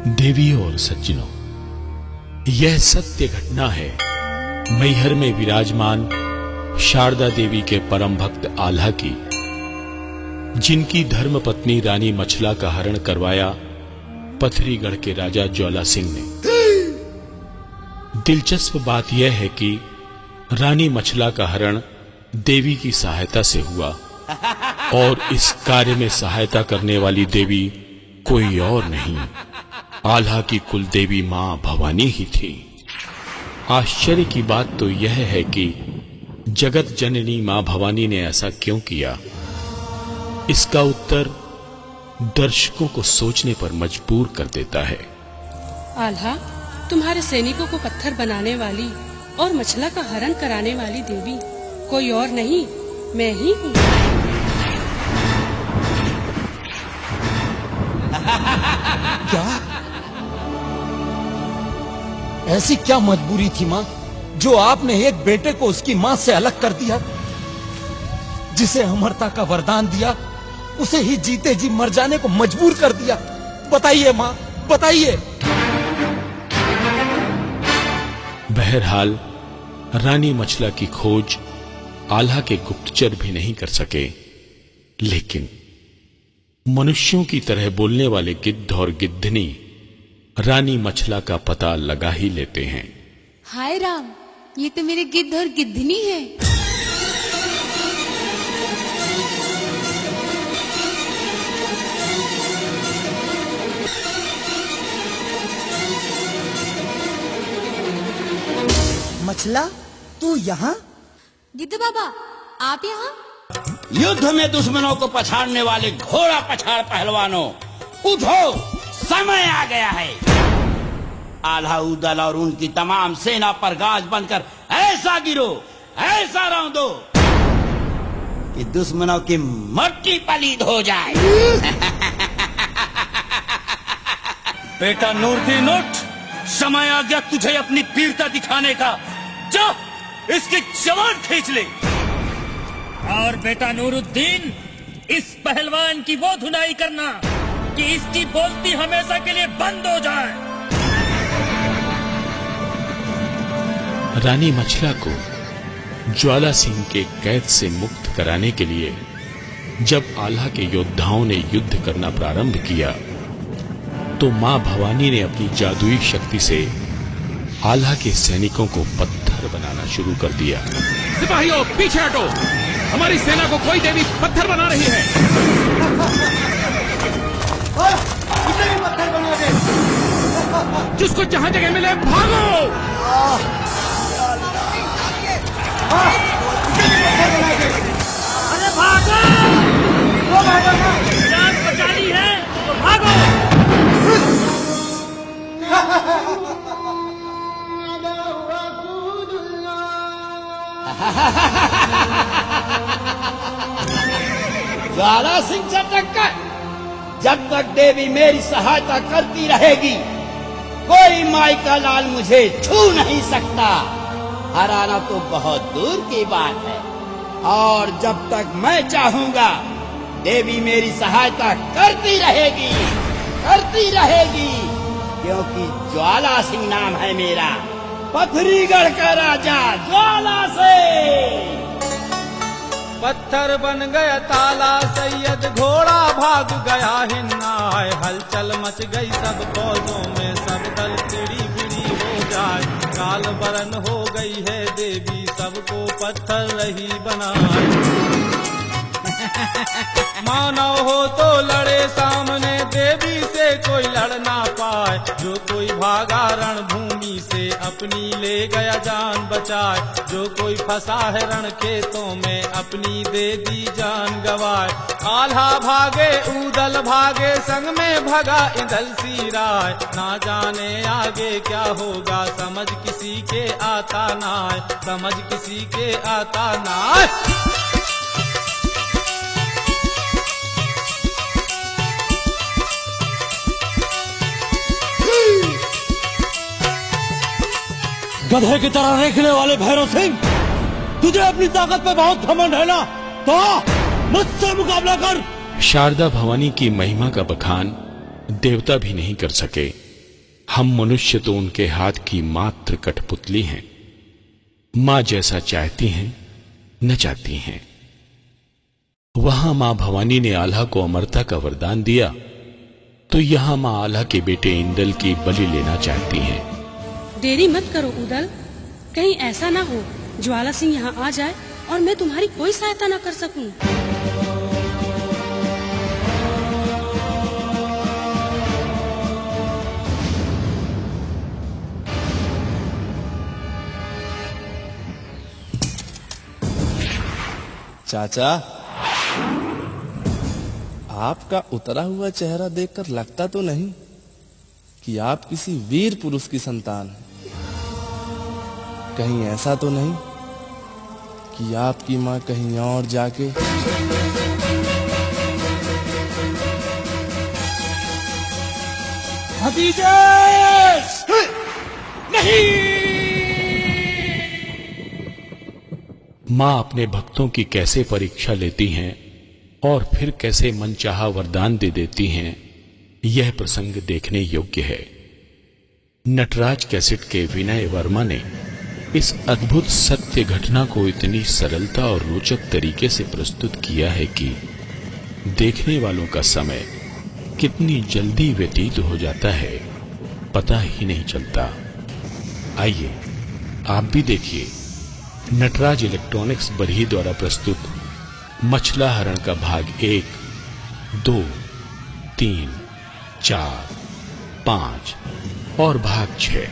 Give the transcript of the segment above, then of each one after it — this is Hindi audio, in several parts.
देवियों और सज्जनों, यह सत्य घटना है मैहर में विराजमान शारदा देवी के परम भक्त आल्हा की, जिनकी धर्मपत्नी रानी मछला का हरण करवाया पथरीगढ़ के राजा ज्वाला सिंह ने। दिलचस्प बात यह है कि रानी मछला का हरण देवी की सहायता से हुआ और इस कार्य में सहायता करने वाली देवी कोई और नहीं, आल्हा की कुल देवी मां भवानी ही थी। आश्चर्य की बात तो यह है कि जगत जननी मां भवानी ने ऐसा क्यों किया। इसका उत्तर दर्शकों को सोचने पर मजबूर कर देता है। आल्हा, तुम्हारे सैनिकों को पत्थर बनाने वाली और मछला का हरण कराने वाली देवी कोई और नहीं, मैं ही हूँ। क्या? ऐसी क्या मजबूरी थी माँ, जो आपने एक बेटे को उसकी माँ से अलग कर दिया? जिसे अमरता का वरदान दिया, उसे ही जीते जी मर जाने को मजबूर कर दिया। बताइए माँ, बताइए। बहरहाल रानी मछला की खोज आल्हा के गुप्तचर भी नहीं कर सके, लेकिन मनुष्यों की तरह बोलने वाले गिद्ध और गिद्धनी रानी मछला का पता लगा ही लेते हैं। हाय राम, ये तो मेरे गिद्ध और गिद्धनी है। मछला, तू यहाँ? गिद्ध बाबा, आप यहाँ? युद्ध में दुश्मनों को पछाड़ने वाले घोड़ा पछाड़ पहलवानों, उठो, समय आ गया है। आल्हा उदल और उनकी तमाम सेना पर गाज बनकर ऐसा गिरो, ऐसा रौंदो कि दुश्मनों की मट्टी पलीद हो जाए। बेटा नूरदीन, उठ, समय आ गया तुझे अपनी वीरता दिखाने का। जा, इसकी जवान खींच ले। और बेटा नूरुद्दीन, इस पहलवान की वो धुनाई करना कि इसकी बोलती हमेशा के लिए बंद हो जाए। रानी मछला को ज्वाला सिंह के कैद से मुक्त कराने के लिए जब आल्हा के योद्धाओं ने युद्ध करना प्रारंभ किया, तो मां भवानी ने अपनी जादुई शक्ति से आल्हा के सैनिकों को पत्थर बनाना शुरू कर दिया। सिपाहियों, पीछे हटो, हमारी सेना को कोई देवी पत्थर बना रही है। उसे भी पत्थर बना दे। जिसको जहां जगह मिले भागो। अरे भागो, वो भागो ना। जान बचानी है तो भागो। ज्वाला सिंह से टक्कर, जब तक देवी मेरी सहायता करती रहेगी, कोई माई का लाल मुझे छू नहीं सकता। हराना तो बहुत दूर की बात है, और जब तक मैं चाहूंगा, देवी मेरी सहायता करती रहेगी, करती रहेगी, क्योंकि ज्वाला सिंह नाम है मेरा, पथरीगढ़ का राजा ज्वाला सिंह। पत्थर बन गया ताला सैयद, घोड़ा भाग गया हिन्नाय, हलचल मच गई सब फौजों में, सब दल चिड़ी बिड़ी हो जाए, काल बरन हो गई है देवी, सबको पत्थर रही बनाए। मानव हो तो लड़े सामने, देवी से कोई लड़ ना पाए, जो कोई भागा रणभूमि से, अपनी ले गया जान बचाए, जो कोई फंसा है रण खेतों में, अपनी दे दी जान गवाए। आल्हा भागे, उदल भागे, संग में भगा इंदल सी राय, ना जाने आगे क्या होगा, समझ किसी के आता ना, समझ किसी के आता ना। गधे की तरह रेखने वाले भैरव सिंह, तुझे अपनी ताकत पे बहुत घमंड है ना, तो मुझसे मुकाबला कर। शारदा भवानी की महिमा का बखान देवता भी नहीं कर सके, हम मनुष्य तो उनके हाथ की मात्र कठपुतली हैं। मां जैसा चाहती हैं नचाती हैं। वहां मां भवानी ने आल्हा को अमरता का वरदान दिया, तो यहां मां आल्हा के बेटे इंदल की बलि लेना चाहती हैं। देरी मत करो उदल, कहीं ऐसा ना हो ज्वाला सिंह यहाँ आ जाए और मैं तुम्हारी कोई सहायता ना कर सकूं। चाचा, आपका उतरा हुआ चेहरा देखकर लगता तो नहीं कि आप किसी वीर पुरुष की संतान हैं। कहीं ऐसा तो नहीं कि आपकी मां कहीं और जाके भतीजे नहीं। मां अपने भक्तों की कैसे परीक्षा लेती हैं और फिर कैसे मनचाहा वरदान दे देती हैं, यह प्रसंग देखने योग्य है। नटराज कैसेट के विनय वर्मा ने इस अद्भुत सत्य घटना को इतनी सरलता और रोचक तरीके से प्रस्तुत किया है कि देखने वालों का समय कितनी जल्दी व्यतीत हो जाता है, पता ही नहीं चलता। आइए आप भी देखिए नटराज इलेक्ट्रॉनिक्स बरही द्वारा प्रस्तुत मछला हरण का भाग 1, 2, 3, 4, 5 और भाग 6।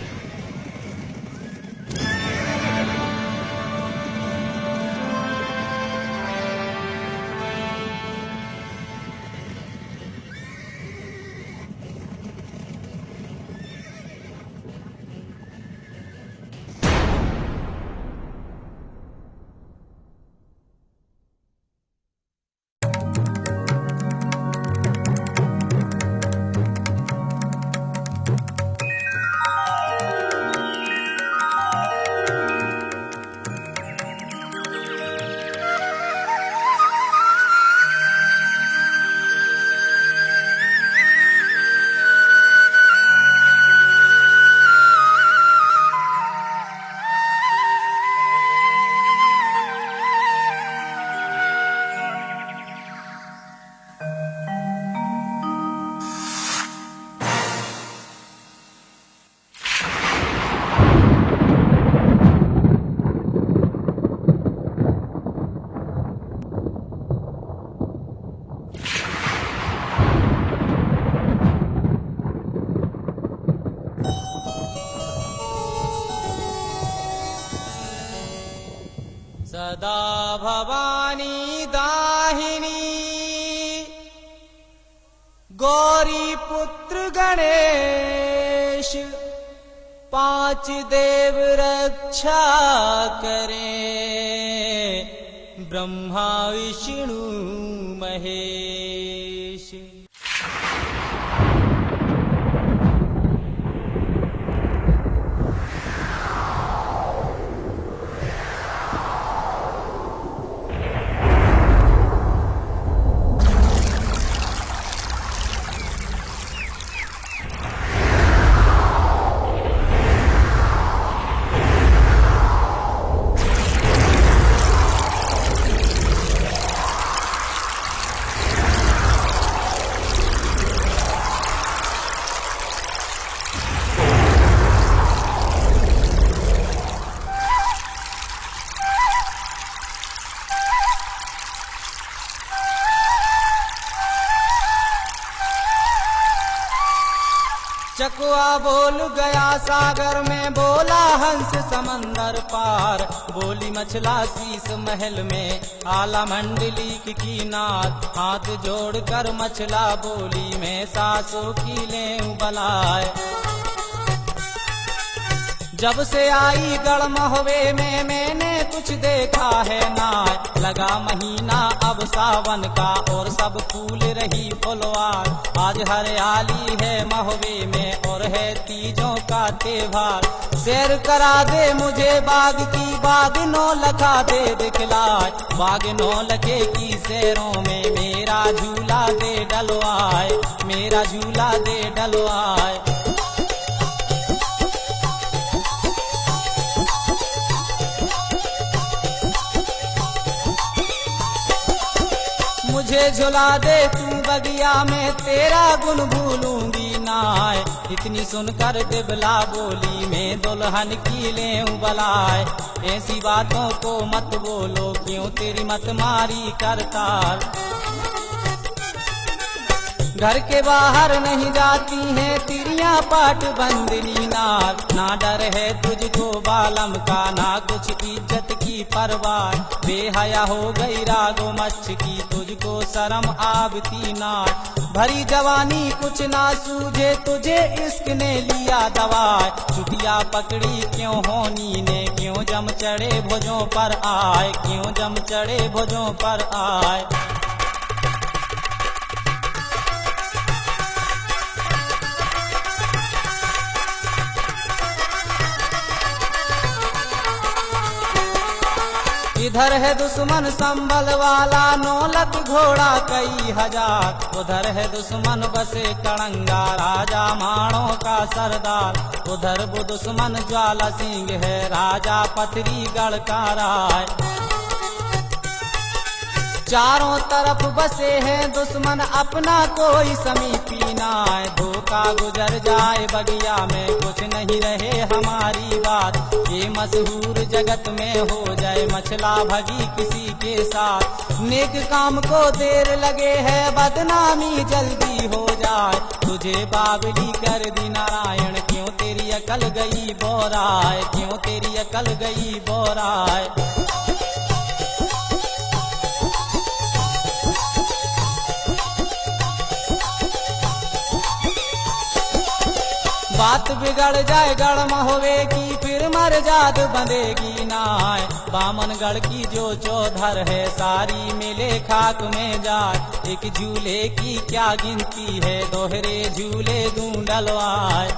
सदा भवानी दाहिनी गौरी पुत्र गणेश, 5 देव रक्षा करें, ब्रह्मा विष्णु महेश। चकुआ बोल गया सागर में, बोला हंस समंदर पार, बोली मछला शीस महल में, आला मंडली की नाथ, हाथ जोड़कर मछला बोली, मैं सासों की ले बलाए। जब से आई गढ़ महुए में मैंने कुछ देखा है ना, लगा महीना अब सावन का और सब फूल रही फुलवार, आज हरियाली है महुए में और है तीजों का त्योहार। सैर करा दे मुझे बाग की, बाग नौ लखा दे दिखलाए, बाग नौ लखे की सैरों में मेरा झूला दे डलवाए, मेरा झूला दे डलवाए। बुला दे तू बगिया में, तेरा गुण भूलूंगी नाय। इतनी सुनकर दिबला बोली, मैं दुल्हन की ले बलाए। ऐसी बातों को मत बोलो, क्यों तेरी मत मारी करताल। घर के बाहर नहीं जाती हैं तिरियां पाट बंदनी नार। ना डर है तुझको बालम का, ना कुछ इज्जत की परवाह। बेहया हो गई रागो मच्छ की, तुझको शर्म आबती नार। भरी जवानी कुछ ना सूझे तुझे, इश्क ने लिया दवाए। चुटिया पकड़ी क्यों होनी ने, क्यों जम चढ़े भुजों पर आए, क्यों जम चढ़े भुजों पर आए। इधर है दुश्मन संबल वाला, 9 लाख घोड़ा कई हजार। उधर है दुश्मन बसे कड़ंगा, राजा माणों का सरदार। उधर वो दुश्मन ज्वाला सिंह है, राजा पथरी गढ़ का राय। चारों तरफ बसे हैं दुश्मन, अपना कोई समीपी नाय। धोखा गुजर जाए बगिया में, कुछ नहीं रहे हमारी बात। ये मशहूर जगत में हो जाए मछला भगी किसी के साथ। नेक काम को देर लगे है, बदनामी जल्दी हो जाए। तुझे बावली कर दी नारायण, क्यों तेरी अकल गई बोराए, क्यों तेरी अकल गई बोराए। बात बिगड़ जाए गढ़ होवेगी, फिर मर जाद बंधेगी नाय। बामनगढ़ की जो चौधर है, सारी मिले खाक में जाए। एक झूले की क्या गिनती है, दोहरे झूले ढूंढलवाए।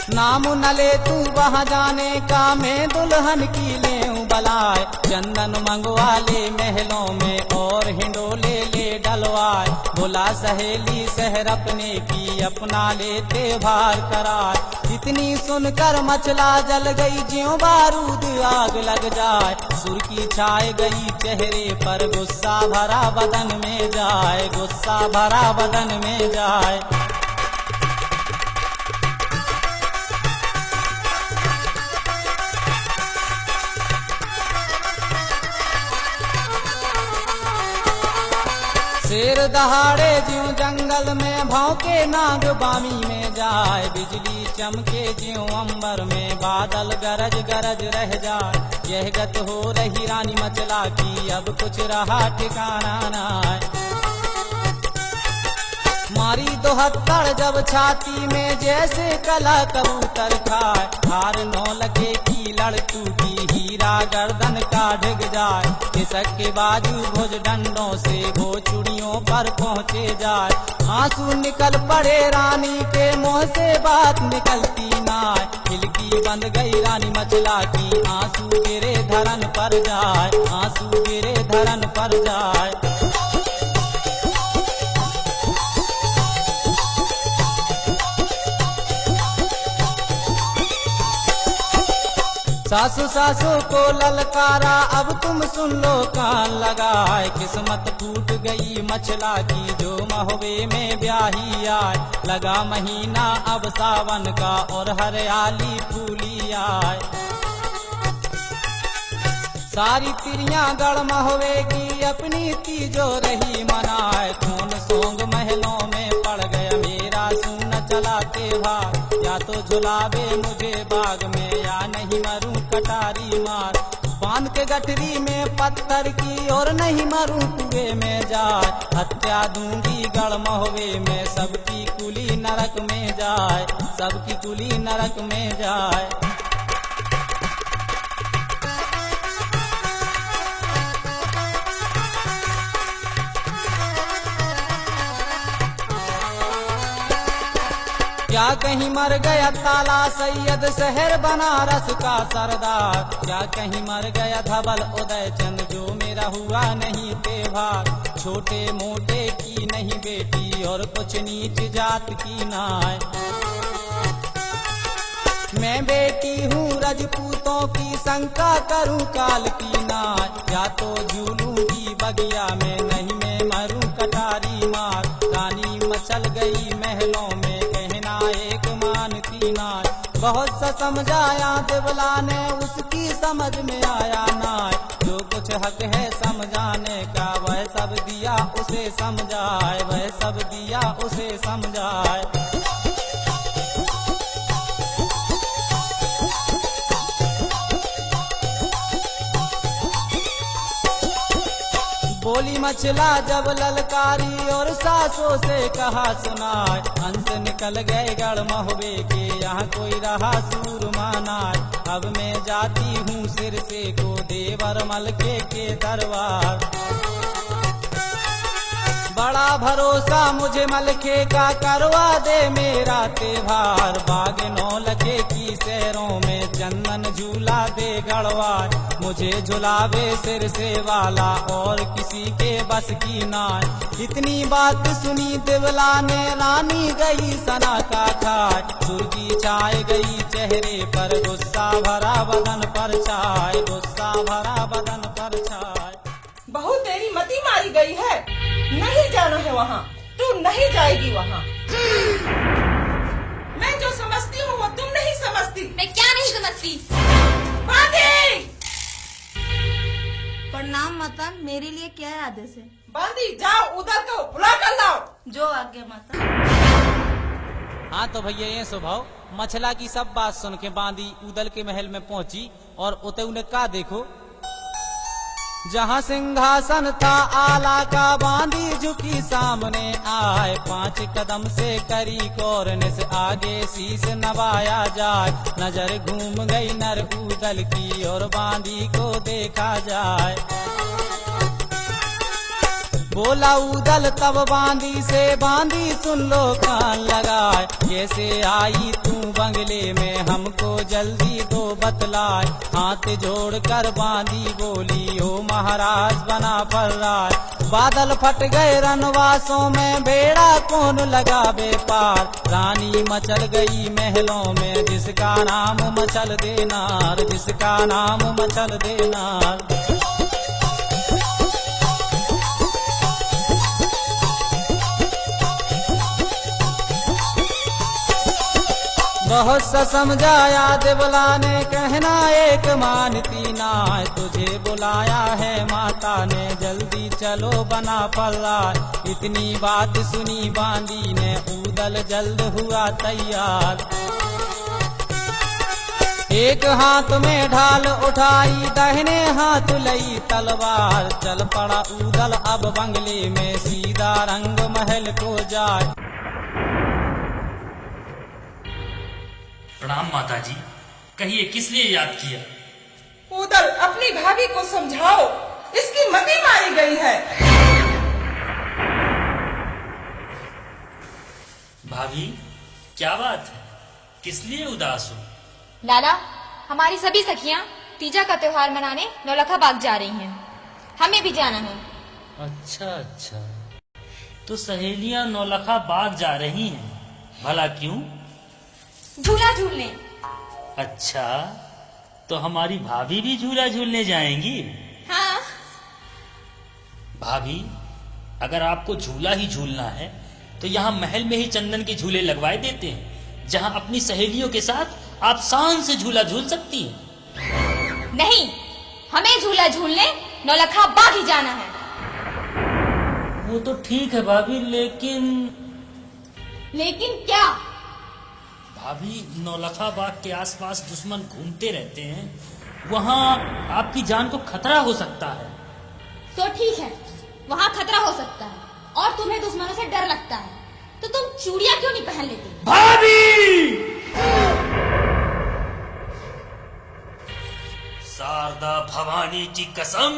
नाम न ले तू वहाँ जाने का, मैं दुल्हन की ले बलाए। चंदन मंगवा ले महलों में, और हिंडोले ले डलवाए। बुला सहेली शहर अपने की, अपना लेते भार कराए। इतनी सुनकर मचला जल गई, ज्यों बारूद आग लग जाए। सुर्खी छाए गई चेहरे पर, गुस्सा भरा बदन में जाए, गुस्सा भरा बदन में जाए। शेर दहाड़े ज्यों जंगल में, भौंके नाग बामी में जाए। बिजली चमके ज्यों अंबर में, बादल गरज गरज रह जाए। यह गत हो रही रानी मचला की, अब कुछ रहा ठिकाना ना। मारी 72 जब छाती में, जैसे कला कबूतर खाए। हार 9 लखे की लड़ टूटी, हीरा गर्दन का ढिग जाए। खिसक के बाजू भुज डंडों से, वो चूड़ियों पर पहुँचे जाए। आंसू निकल पड़े रानी के मुंह से, बात निकलती नाय। खिलकी बंद गई रानी मचला की, आंसू गिरे धरन पर जाए, आंसू गिरे धरन पर जाए। सासू सासू को ललकारा, अब तुम सुन लो कान लगाए। किस्मत फूट गई मचला की, जो महुए में ब्याही आए। लगा महीना अब सावन का, और हरियाली फूली आए। सारी तिरियां गढ़ महुए की, अपनी तीजो रही मनाए। खून सोंग महलों में पड़ गया मेरा, सुन चलाते भाग। या तो झुलावे मुझे बाग में, या नहीं मरूं कटारी मार। बांध के गठरी में पत्थर की, और नहीं मरूं कुएं में जाए। हत्या दूंगी गढ़ महुए में, सबकी कुली नरक में जाए, सबकी कुली नरक में जाए। क्या कहीं मर गया ताला सैयद, शहर बनारस का सरदार। क्या कहीं मर गया धवल उदय चंद, जो मेरा हुआ नहीं तेभार। छोटे मोटे की नहीं बेटी, और कुछ नीच जात की नाय। मैं बेटी हूँ रजपूतों की, शंका करूँ काल की नाय। या तो झूलूंगी बगिया में, नहीं मैं मरूं कटारी मार। रानी मचल गई महलों में, कहना एक मानती नाय। बहुत सा समझाया देवला ने, उसकी समझ में आया नाय। जो कुछ हक है समझाने का, वह सब दिया उसे समझाए, वह सब दिया उसे समझाए। बोली मछला जब ललकारी, और सासों से कहा सुनाए। हंस निकल गए गढ़ महुए के, यहाँ कोई रहा सूरमा नाय। अब मैं जाती हूँ सिर से को, देवर मलके के दरबार। बड़ा भरोसा मुझे मलके का, करवा दे मेरा त्योहार। बाग नौलखे की शहरों में, चंदन झूला दे गढ़वार। मुझे झुलावे सिर से वाला, और किसी के बस की नाय। इतनी बात सुनी देवला ने, रानी गई सना का खाए। सुर्गी छाए गई चेहरे पर, गुस्सा भरा बदन पर छाए, गुस्सा भरा बदन पर छाए। बहुत तेरी मती मारी गई है, नहीं जाना है वहाँ, तू नहीं जाएगी वहाँ। मैं जो समझती हूँ वो तुम नहीं समझती। मैं क्या नहीं समझती? बांधी! प्रणाम माता, मेरे लिए क्या आदेश है? बांधी जाओ, उधर को बुला कर लाओ। जो आज्ञा माता। हाँ तो भैया ये स्वभाव मछला की सब बात सुन के बांदी उदल के महल में पहुंची, और उते उन्हें का देखो, जहाँ सिंहासन था आला का, बांदी झुकी सामने आए। 5 कदम से करी कोरने से, आगे शीश नवाया जाए। नजर घूम गई नर उदल की, और बांदी को देखा जाए। बोला उदल तब बांदी से, बांदी सुन लो कान लगाए। कैसे आई तू बंगले में, हमको जल्दी दो बतलाए। हाथ जोड़ कर बांदी बोली, ओ महाराज बना फर्रार। बादल फट गए रनवासों में, बेड़ा कौन लगावे पार। रानी मचल गई महलों में, जिसका नाम मचल देनार, जिसका नाम मचल देनार। बहुत सा समझाया देवला ने, कहना एक मानती नाय। तुझे बुलाया है माता ने, जल्दी चलो बना फर्रार। इतनी बात सुनी बांदी ने, उदल जल्द हुआ तैयार। एक हाथ में ढाल उठाई, दाहिने हाथ लई तलवार। चल पड़ा उदल अब बंगले में, सीधा रंग महल को जाए। प्रणाम माता जी, कहिए किस लिए याद किया? उदल अपनी भाभी को समझाओ, इसकी मती मारी गई है। भाभी क्या बात है, किस लिए उदास हो? लाला, हमारी सभी सखियां तीजा का त्योहार मनाने नौलखा बाग जा रही हैं, हमें भी जाना है। अच्छा अच्छा, तो सहेलियां नौलखा बाग जा रही हैं, भला क्यों? झूला झूलने। अच्छा, तो हमारी भाभी भी झूला झूलने जाएंगी? हाँ। भाभी, अगर आपको झूला ही झूलना है तो यहाँ महल में ही चंदन के झूले लगवाए देते हैं, जहाँ अपनी सहेलियों के साथ आप शान से झूला झूल सकती हैं। नहीं, हमें झूला झूलने नौलखा बाग ही जाना है। वो तो ठीक है भाभी, लेकिन क्या? भाभी, नौलखा बाग के आसपास दुश्मन घूमते रहते हैं, वहाँ आपकी जान को खतरा हो सकता है। तो ठीक है, वहाँ खतरा हो सकता है और तुम्हें दुश्मनों से डर लगता है, तो तुम चूड़ियाँ क्यों नहीं पहन लेती? भाभी! शारदा भवानी की कसम,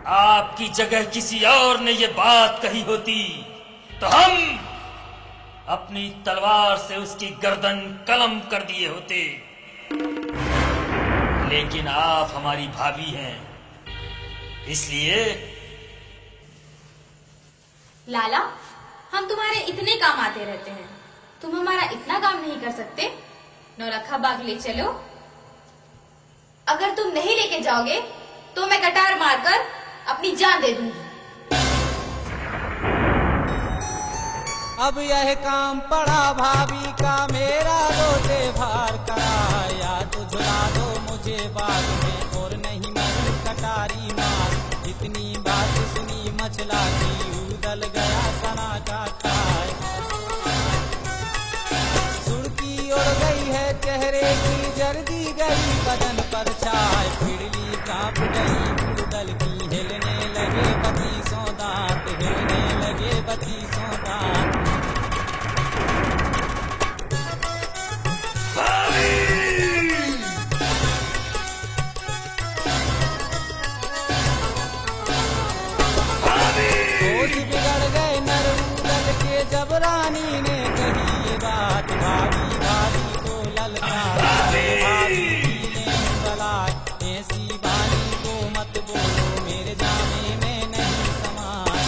आपकी जगह किसी और ने ये बात कही होती तो हम अपनी तलवार से उसकी गर्दन कलम कर दिए होते, लेकिन आप हमारी भाभी हैं, इसलिए। लाला, हम तुम्हारे इतने काम आते रहते हैं, तुम हमारा इतना काम नहीं कर सकते? नौलखा बाग ले चलो। अगर तुम नहीं लेके जाओगे तो मैं कटार मारकर अपनी जान दे दूंगी। अब यह काम पड़ा भाभी का, मेरा रोते भार करा, या तो झुला दो मुझे बाग में और नहीं मर कटारी मार। इतनी बात सुनी मछला की उदल गया सना का खाए। सुर्खी उड़ गई है चेहरे की, जर्दी गई बदन पर छाए। पिड़ली कांप गई उदल की, हिलने लगे बत्तीसों दांत, हिलने लगे बत्तीसों दांत। बिगड़ गए नर उदल के जब रानी ने कही ये बात। भाभी भाभी को ललकारे, भाभी ने बुलाए, ऐसी बानी को मत बोलो, मेरे जाने में नहीं समाए।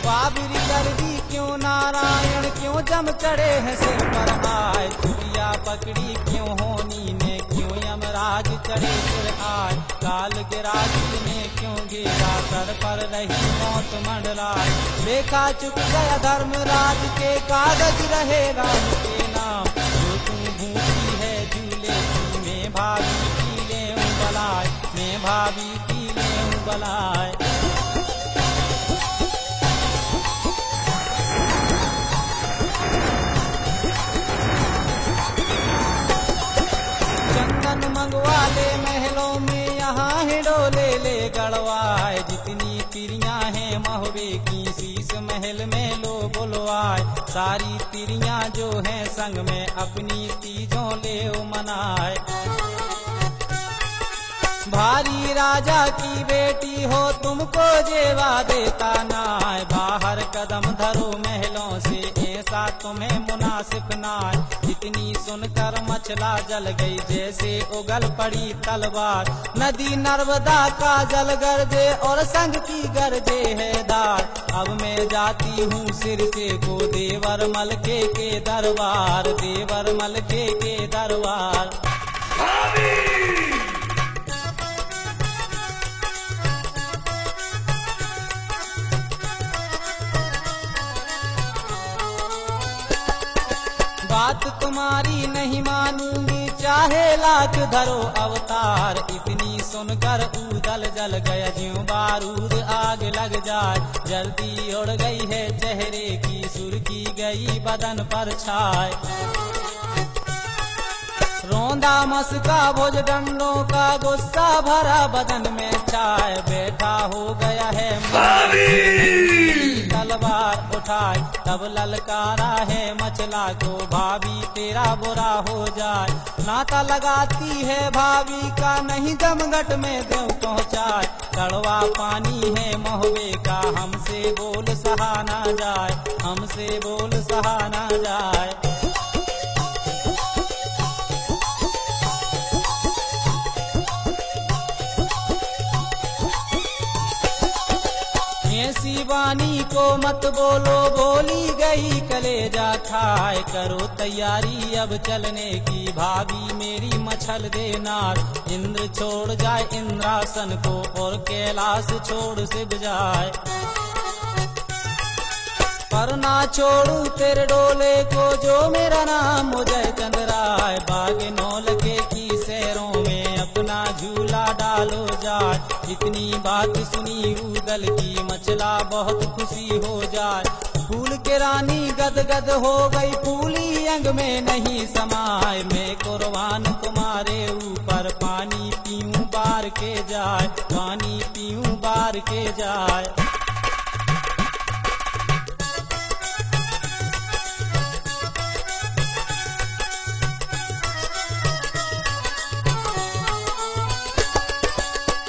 बाबरी कर दी क्यों नारायण, क्यों जम चढ़े हैं सिर पर आए। चुड़िया पकड़ी क्यों होनी ने, क्यों यमराज चढ़े सिर आए। काल गिराजी ने क्यों घेरा, सर पर रही मौत मंडलाए। लेखा चुक गया धर्मराज के, कागज रहे राम के नाम। जो तू भूखी है झूले की, मैं भाभी की ले बलाए, मैं भाभी की ले बलाए। चंदन मंगवा ले महलों में, यहाँ हिडोले ले गड़वाए। जितनी तिरियां हैं महुए की, शीश महल में लो बुलवाए। सारी तिरियां जो हैं संग में, अपनी तीजों ले मनाए। भारी राजा की बेटी हो, तुमको जेवा देता नाय। बाहर कदम धरो महलों से, ऐसा तुम्हें मुनासिब नाय। इतनी सुनकर मछला जल गई, जैसे उगल पड़ी तलवार। नदी नर्मदा का जल गरजे और संग की गरजे है धार। अब मैं जाती हूँ सिर से को, देवर मलके के दरबार, देवर मलके के दरबार। बात तुम्हारी नहीं मानूंगी, चाहे लाख धरो अवतार। इतनी सुनकर उदल जल गया, ज्यों बारूद आग लग जाए। जल्दी उड़ गई है चेहरे की, सुर्खी गई बदन पर छाए। रोंदा मस्का भुज डंडों का, गुस्सा भरा बदन में छाए। बैठा हो गया है तलवार उठाए, तब ललकारा है मछला को, भाभी तेरा बुरा हो जाए। नाता लगाती है भाभी का, नहीं जमघट में देव पहुँचाए। कड़वा पानी है महुए का, हमसे बोल सहा ना जाए, हमसे बोल सहा ना जाए। ऐसी वाणी को मत बोलो, बोली गई कलेजा खाए। करो तैयारी अब चलने की, भाभी मेरी मछल देनार। इंद्र छोड़ जाए इंद्रासन को, और कैलाश छोड़ शिव जाए। पर ना छोड़ू तेरे डोले को, जो मेरा नाम उदय चंद्राय। बाग नौलखे की सैरों में अपना झूला डालो जाए। इतनी बात सुनी उदल की, मछला बहुत खुशी हो जाए। फूल के रानी गदगद हो गई, फूली अंग में नहीं समाए। मैं कुर्बान तुम्हारे ऊपर, पानी पीऊं बार के जाए, पानी पीऊं बार के जाए।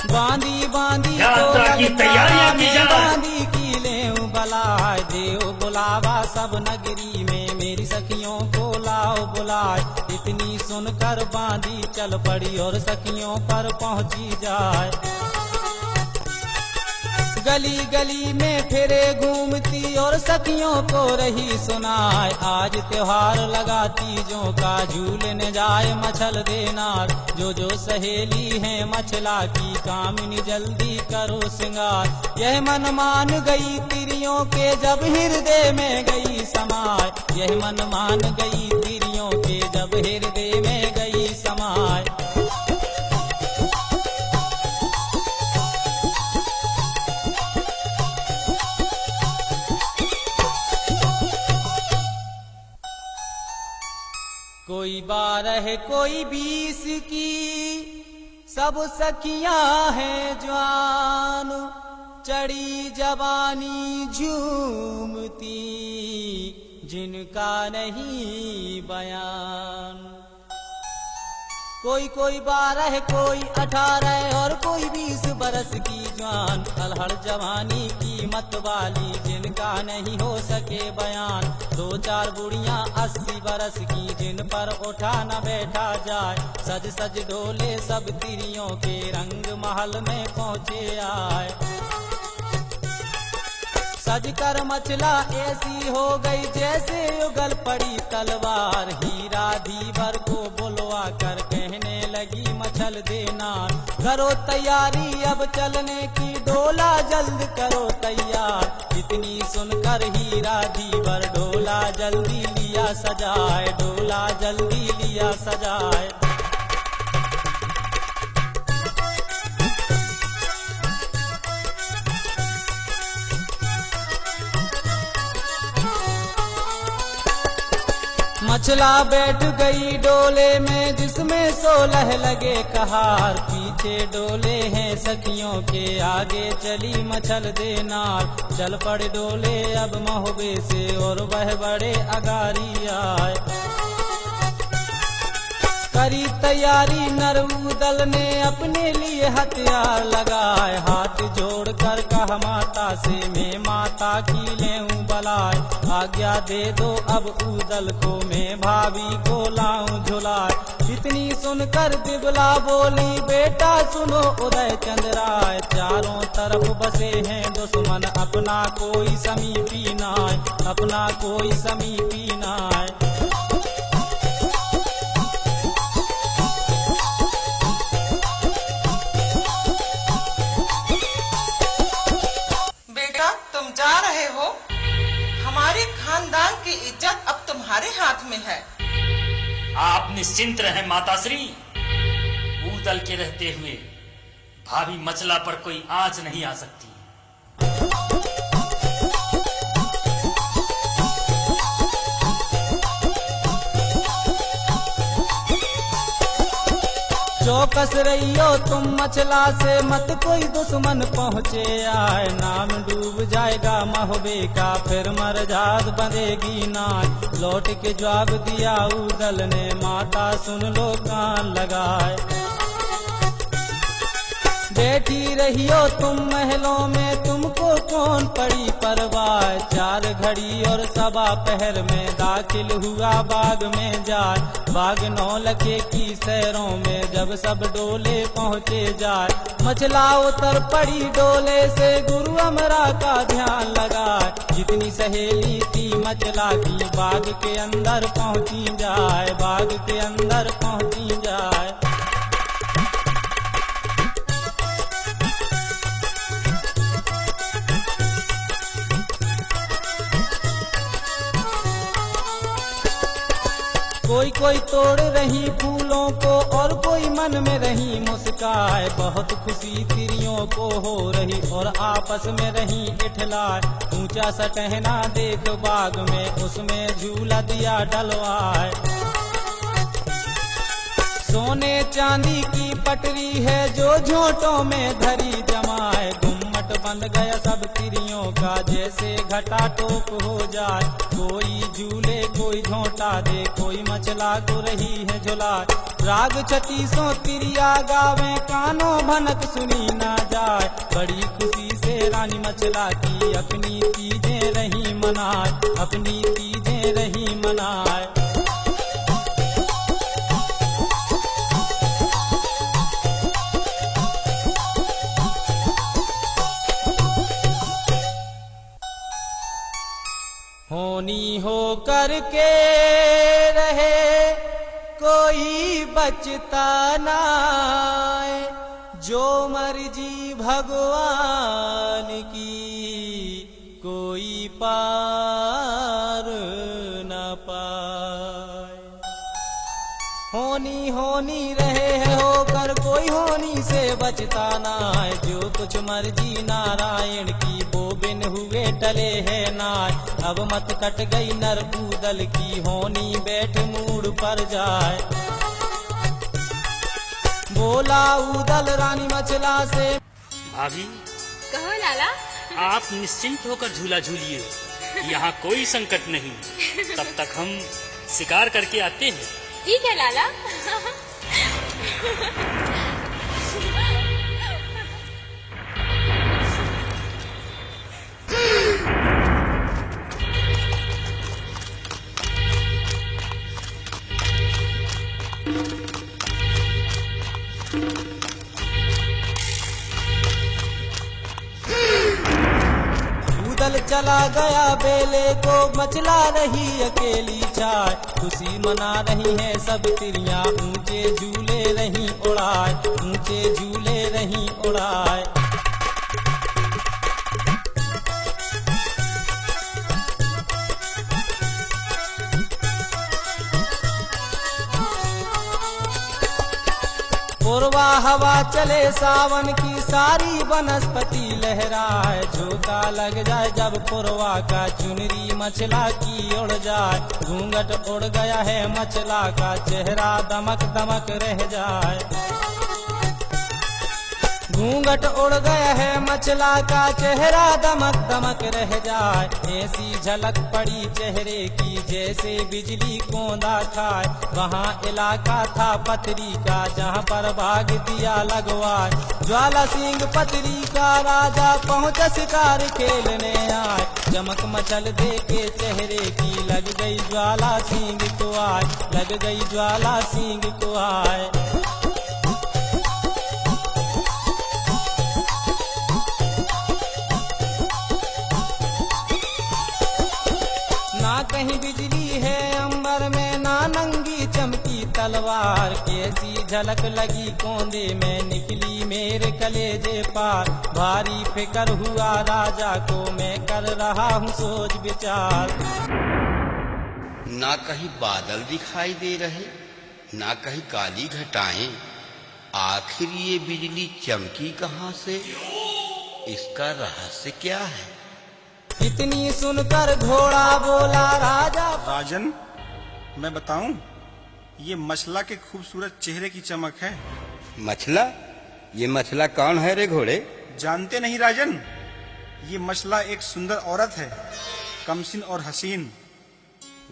बांधी बांधी यात्रा की तैयारियां की जाए। बांधी की ले बलाए। देव बुलावा सब नगरी में, मेरी सखियों को लाओ बुलाए। इतनी सुनकर बांधी चल पड़ी, और सखियों पर पहुंची जाए। गली गली में फिरे घूमती और सखियों को रही सुनाए, आज त्योहार लगा तीजों का, झूलने जाए मछल देनार। जो जो सहेली है मछला की, कामिनी जल्दी करो सिंगार। यह मन मान गई तिरियों के, जब हृदय में गई समाए। यह मन मान गई तिरियों के, जब हृदय में गई समाए। कोई 12 कोई 20 की, सब सखियां हैं जवान। चढ़ी जवानी झूमती, जिनका नहीं बयान। कोई 12 कोई 18 और कोई 20 बरस की जवान। अलहड़ जवानी की मत वाली, जिनका नहीं हो सके बयान। 2-4 बुढ़ियां 80 बरस की, जिन पर उठा न बैठा जाए। सज सज डोले सब तिरियों के, रंग महल में पहुँचे आए। सज कर मछला ऐसी हो गई, जैसे उगल पड़ी तलवार। हीरा धीवर को बुलवा कर कहने लगी मछल देनार। करो तैयारी अब चलने की, डोला जल्द करो तैयार। इतनी सुनकर हीरा धीवर डोला जल्दी लिया सजाए, डोला जल्दी लिया सजाए। मछला बैठ गई डोले में, जिसमें 16 लगे कहार। पीछे डोले हैं सखियों के, आगे चली मछल देनार। चल पड़े डोले अब महोबे से, और वह बड़े अगारी आए। करी तैयारी नरउदल ने, अपने लिए हथियार लगाए। हाथ जोड़कर कहा माता से, मैं माता की लेऊं बलाए। आज्ञा दे दो अब उदल को, मैं भाभी को लाऊं झुलाए। इतनी सुनकर दिबला बोली, बेटा सुनो उदय चंद राय। चारों तरफ बसे हैं दुश्मन, अपना कोई समीपी नाय, अपना कोई समीपी नाय। जा रहे हो, हमारे खानदान की इज्जत अब तुम्हारे हाथ में है। आप निश्चिंत रहें माताश्री, उदल के रहते हुए भाभी मछला पर कोई आंच नहीं आ सकती। चौकस रहियो तुम मछला से, मत कोई दुश्मन पहुँचे आए। नाम डूब जाएगा महोबे का, फिर मरजाद बंधेगी नाय। लौट के जवाब दिया उदल ने, माता सुन लो कान लगाए। बैठी रहियो तुम महलों में, तुमको कौन पड़ी परवाह। 4 घड़ी और 1.25 पहर में, दाखिल हुआ बाग में जाए। बाग 9 लखे की सैरों में, जब सब डोले पहुँचे जाए। मछला उतर पड़ी डोले से, गुरु अमरा का ध्यान लगाए। जितनी सहेली थी मछला की, बाग के अंदर पहुँची जाए, बाग के अंदर पहुँची जाए। कोई तोड़ रही फूलों को, और कोई मन में रही मुस्काए। बहुत खुशी तिरियों को हो रही, और आपस में रही इठलाए। ऊंचा सा टहना देख बाग में, उसमें झूला दिया डलवाए। सोने चांदी की पटरी है, जो झोंटों में धरी जमाए। गुम्मट बंद गया सब तिरियों का, जैसे घटा टोप हो जाए। कोई झूले कोई झोंटा दे, कोई मछला को रही है झुला। राग 36 तिरिया गावे, कानों भनक सुनी ना जाए। बड़ी खुशी से रानी मछला की, अपनी तीजें रही मनाए, अपनी तीजें रही मनाए। होनी हो करके रहे कोई बचता नाय, जो मर्जी भगवान की कोई पार न पाए। होनी होनी रहे है होकर कोई होनी से बचता नाय, जो कुछ मर्जी नारायण की वो बिन हुए टले है नाय। अब मत कट गई नर कूदल की होनी बैठ मूड पर जाए। बोला उदल रानी मचला से, भाभी कहो लाला। आप निश्चिंत होकर झूला झूलिए, यहाँ कोई संकट नहीं। तब तक हम शिकार करके आते हैं। ठीक है लाला। उदल चला गया बेले को मचला रही अकेली चाय। खुशी मना रही है सब तिरियां, ऊंचे झूले रही उड़ाए, ऊंचे झूले रही उड़ाए। पूर्वा हवा चले सावन की सारी वनस्पति लहराए। झोंका लग जाए जब पूर्वा का चुनरी मचला की उड़ जाए। घूंघट उड़ गया है मचला का चेहरा दमक दमक रह जाए। घूंघट उड़ गया है मचला का चेहरा दमक दमक रह जाए। ऐसी झलक पड़ी चेहरे की जैसे बिजली कोंदा खाए। वहाँ इलाका था पतरी का जहाँ पर भाग दिया लगवाए। ज्वाला सिंह पतरी का राजा पहुँचा शिकार खेलने आए। चमक मचल देखे चेहरे की लग गई ज्वाला सिंह को आए, लग गई ज्वाला सिंह को आए। कहीं बिजली है अंबर में ना नंगी चमकी तलवार। कैसी झलक लगी कोंदे में निकली मेरे कलेजे पार। भारी फिकर हुआ राजा को मैं कर रहा हूँ सोच विचार। ना कहीं बादल दिखाई दे रहे, ना कहीं काली घटाएं। आखिर ये बिजली चमकी कहाँ से? इसका रहस्य क्या है? इतनी सुनकर घोड़ा बोला राजा। राजन, मैं बताऊं, ये मछला के खूबसूरत चेहरे की चमक है। मछला? ये मछला कौन है रे घोड़े? जानते नहीं राजन, ये मछला एक सुंदर औरत है, कमसिन और हसीन।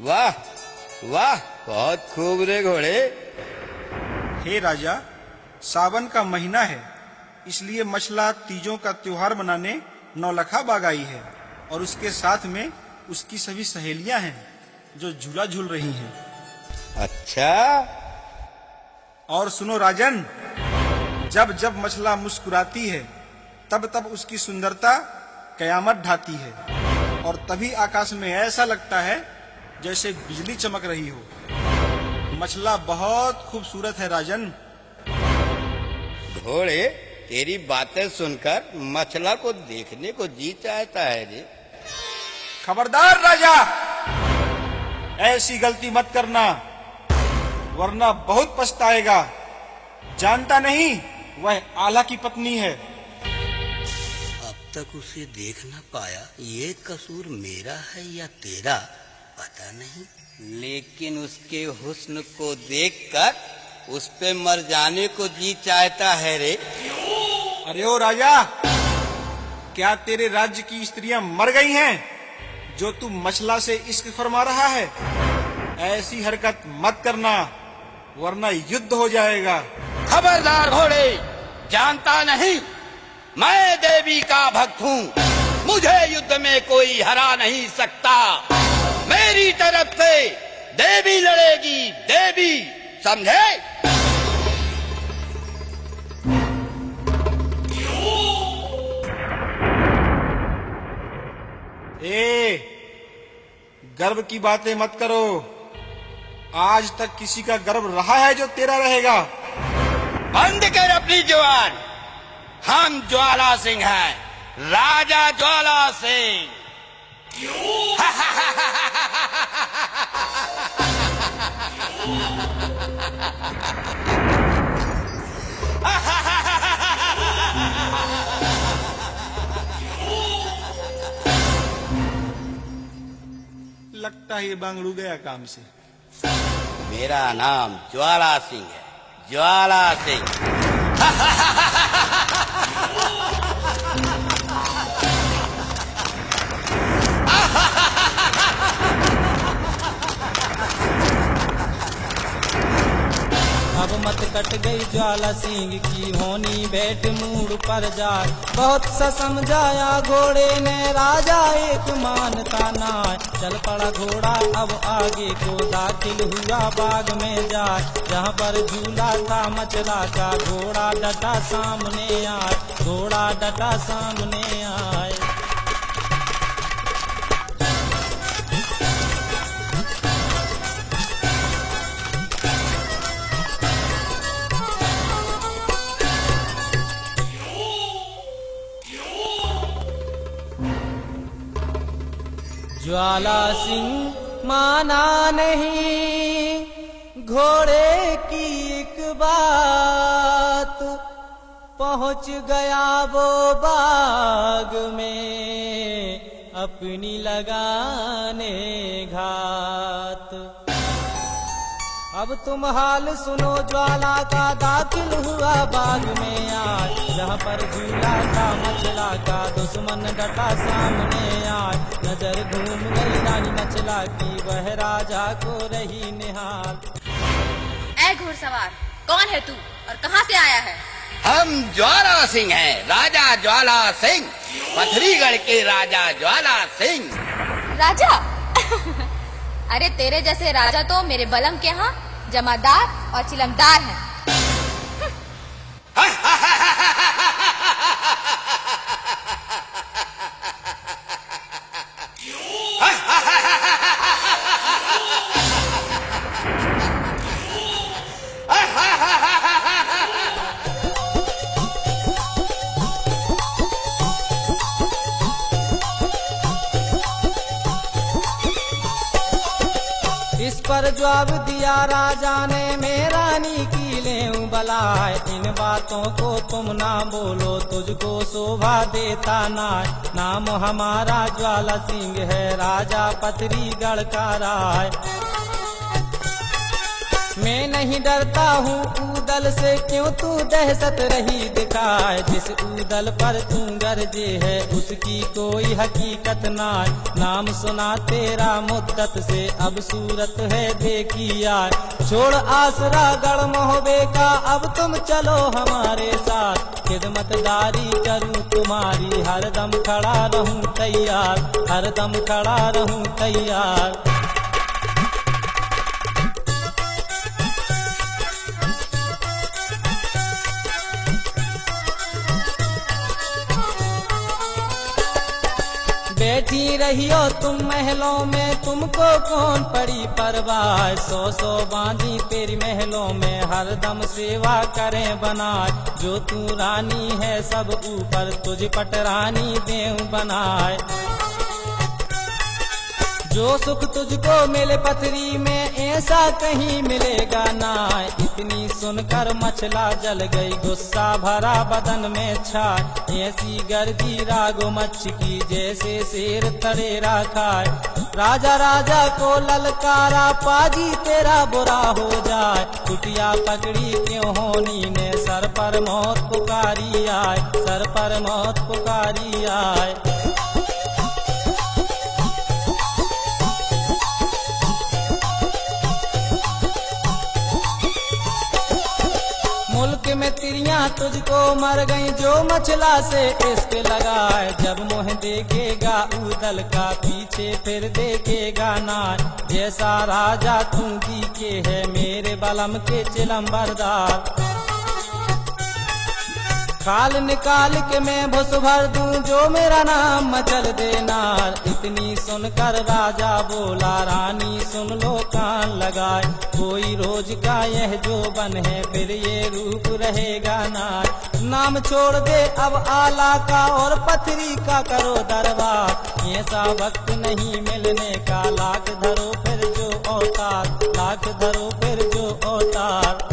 वाह वाह, बहुत खूब रे घोड़े। हे राजा, सावन का महीना है, इसलिए मछला तीजों का त्योहार मनाने नौलखा बाग आई है। और उसके साथ में उसकी सभी सहेलियां हैं जो झूला झूल रही हैं। अच्छा। और सुनो राजन, जब जब मछला मुस्कुराती है तब तब उसकी सुंदरता कयामत ढाती है। और तभी आकाश में ऐसा लगता है जैसे बिजली चमक रही हो। मछला बहुत खूबसूरत है राजन। घोड़े, तेरी बातें सुनकर मछला को देखने को जी चाहता है रे। खबरदार राजा, ऐसी गलती मत करना वरना बहुत पछताएगा। जानता नहीं, वह आला की पत्नी है। अब तक उसे देख न पाया, ये कसूर मेरा है या तेरा पता नहीं, लेकिन उसके हुस्न को देखकर उस पे मर जाने को जी चाहता है रे। अरे ओ राजा, क्या तेरे राज्य की स्त्रियां मर गई हैं जो तू मछला से इश्क फरमा रहा है? ऐसी हरकत मत करना वरना युद्ध हो जाएगा। खबरदार घोड़े, जानता नहीं मैं देवी का भक्त हूँ। मुझे युद्ध में कोई हरा नहीं सकता। मेरी तरफ से देवी लड़ेगी, देवी, समझे? गर्व की बातें मत करो। आज तक किसी का गर्व रहा है जो तेरा रहेगा? बंद कर अपनी जुबान। हम ज्वाला सिंह हैं, राजा ज्वाला सिंह। लगता है ये बांगड़ू गया काम से। मेरा नाम ज्वाला सिंह है, ज्वाला सिंह। अब मत कट गई ज्वाला सिंह की होनी बैठ मूड पर जाए। बहुत सा समझाया घोड़े ने राजा एक मानता ना। चल पड़ा घोड़ा अब आगे को दाखिल हुआ बाग में जाए। जहाँ पर झूला था मचला का घोड़ा डटा सामने आए, घोड़ा डटा सामने आए। ज्वाला सिंह माना नहीं घोड़े की एक बात। पहुंच गया वो बाग में अपनी लगाने घात। अब तुम हाल सुनो ज्वाला का दाखिल हुआ बाग में आज। जहाँ पर झूला था मचला का दुश्मन डटा सामने आज। नजर घूम गई रानी मचला की, वह राजा को रही निहाल। ऐ घुड़सवार, कौन है तू और कहाँ से आया है? हम ज्वाला सिंह हैं, राजा ज्वाला सिंह, पथरीगढ़ के राजा ज्वाला सिंह। राजा? अरे तेरे जैसे राजा तो मेरे बलम के यहाँ जमादार और चिलमदार हैं। इस पर जवाब दिया राजा ने, मैं रानी की लेऊं बलाए। इन बातों को तुम ना बोलो, तुझको शोभा देता ना। नाम हमारा ज्वाला सिंह है, राजा पथरीगढ़ का राय। मैं नहीं डरता हूँ ऊदल से, क्यों तू दहशत रही दिखाए। जिस ऊदल पर तू गरजे है उसकी कोई हकीकत ना। नाम सुना तेरा मुद्दत से, अब सूरत है देखी आए। छोड़ आसरा गढ़ मोहबे का, अब तुम चलो हमारे साथ। खिदमतदारी करूँ तुम्हारी, हरदम खड़ा रहूँ तैयार, हरदम खड़ा रहूँ तैयार। बैठी रहियो तुम महलों में, तुमको कौन पड़ी परवाह। सौ सौ बांधी तेरी महलों में, हरदम सेवा करें बनाए। जो तू रानी है सब ऊपर, तुझ पटरानी देव बनाए। जो सुख तुझको मिले पथरी में, ऐसा कहीं मिलेगा ना। इतनी सुनकर मचला जल गई, गुस्सा भरा बदन में छाए। ऐसी गर्दी रागो मच्छ की, जैसे शेर तड़ेरा खाए। राजा राजा को ललकारा, पाजी तेरा बुरा हो जाए। कुटिया पकड़ी क्यों होनी ने, सर पर मौत पुकारी आए, सर पर मौत पुकारी आए। मुल्क में तिरियां तुझको मर गई, जो मचला से इश्क लगाए। जब मुँह देखेगा ऊदल का, पीछे फिर देखेगा ना। जैसा राजा तू दिखे है, मेरे बलम के चिलम्बरदार। खाल निकाल के मैं भुस भर दूं जो मेरा नाम मचल देना। इतनी सुनकर राजा बोला रानी सुन लो कान लगाए, कोई रोज का यह जो बन है फिर ये रूप रहेगा ना। नाम छोड़ दे अब आला का और पथरी का करो दरबार, ऐसा वक्त नहीं मिलने का, लाख धरो फिर जो अवतार, लाख धरो फिर जो अवतार।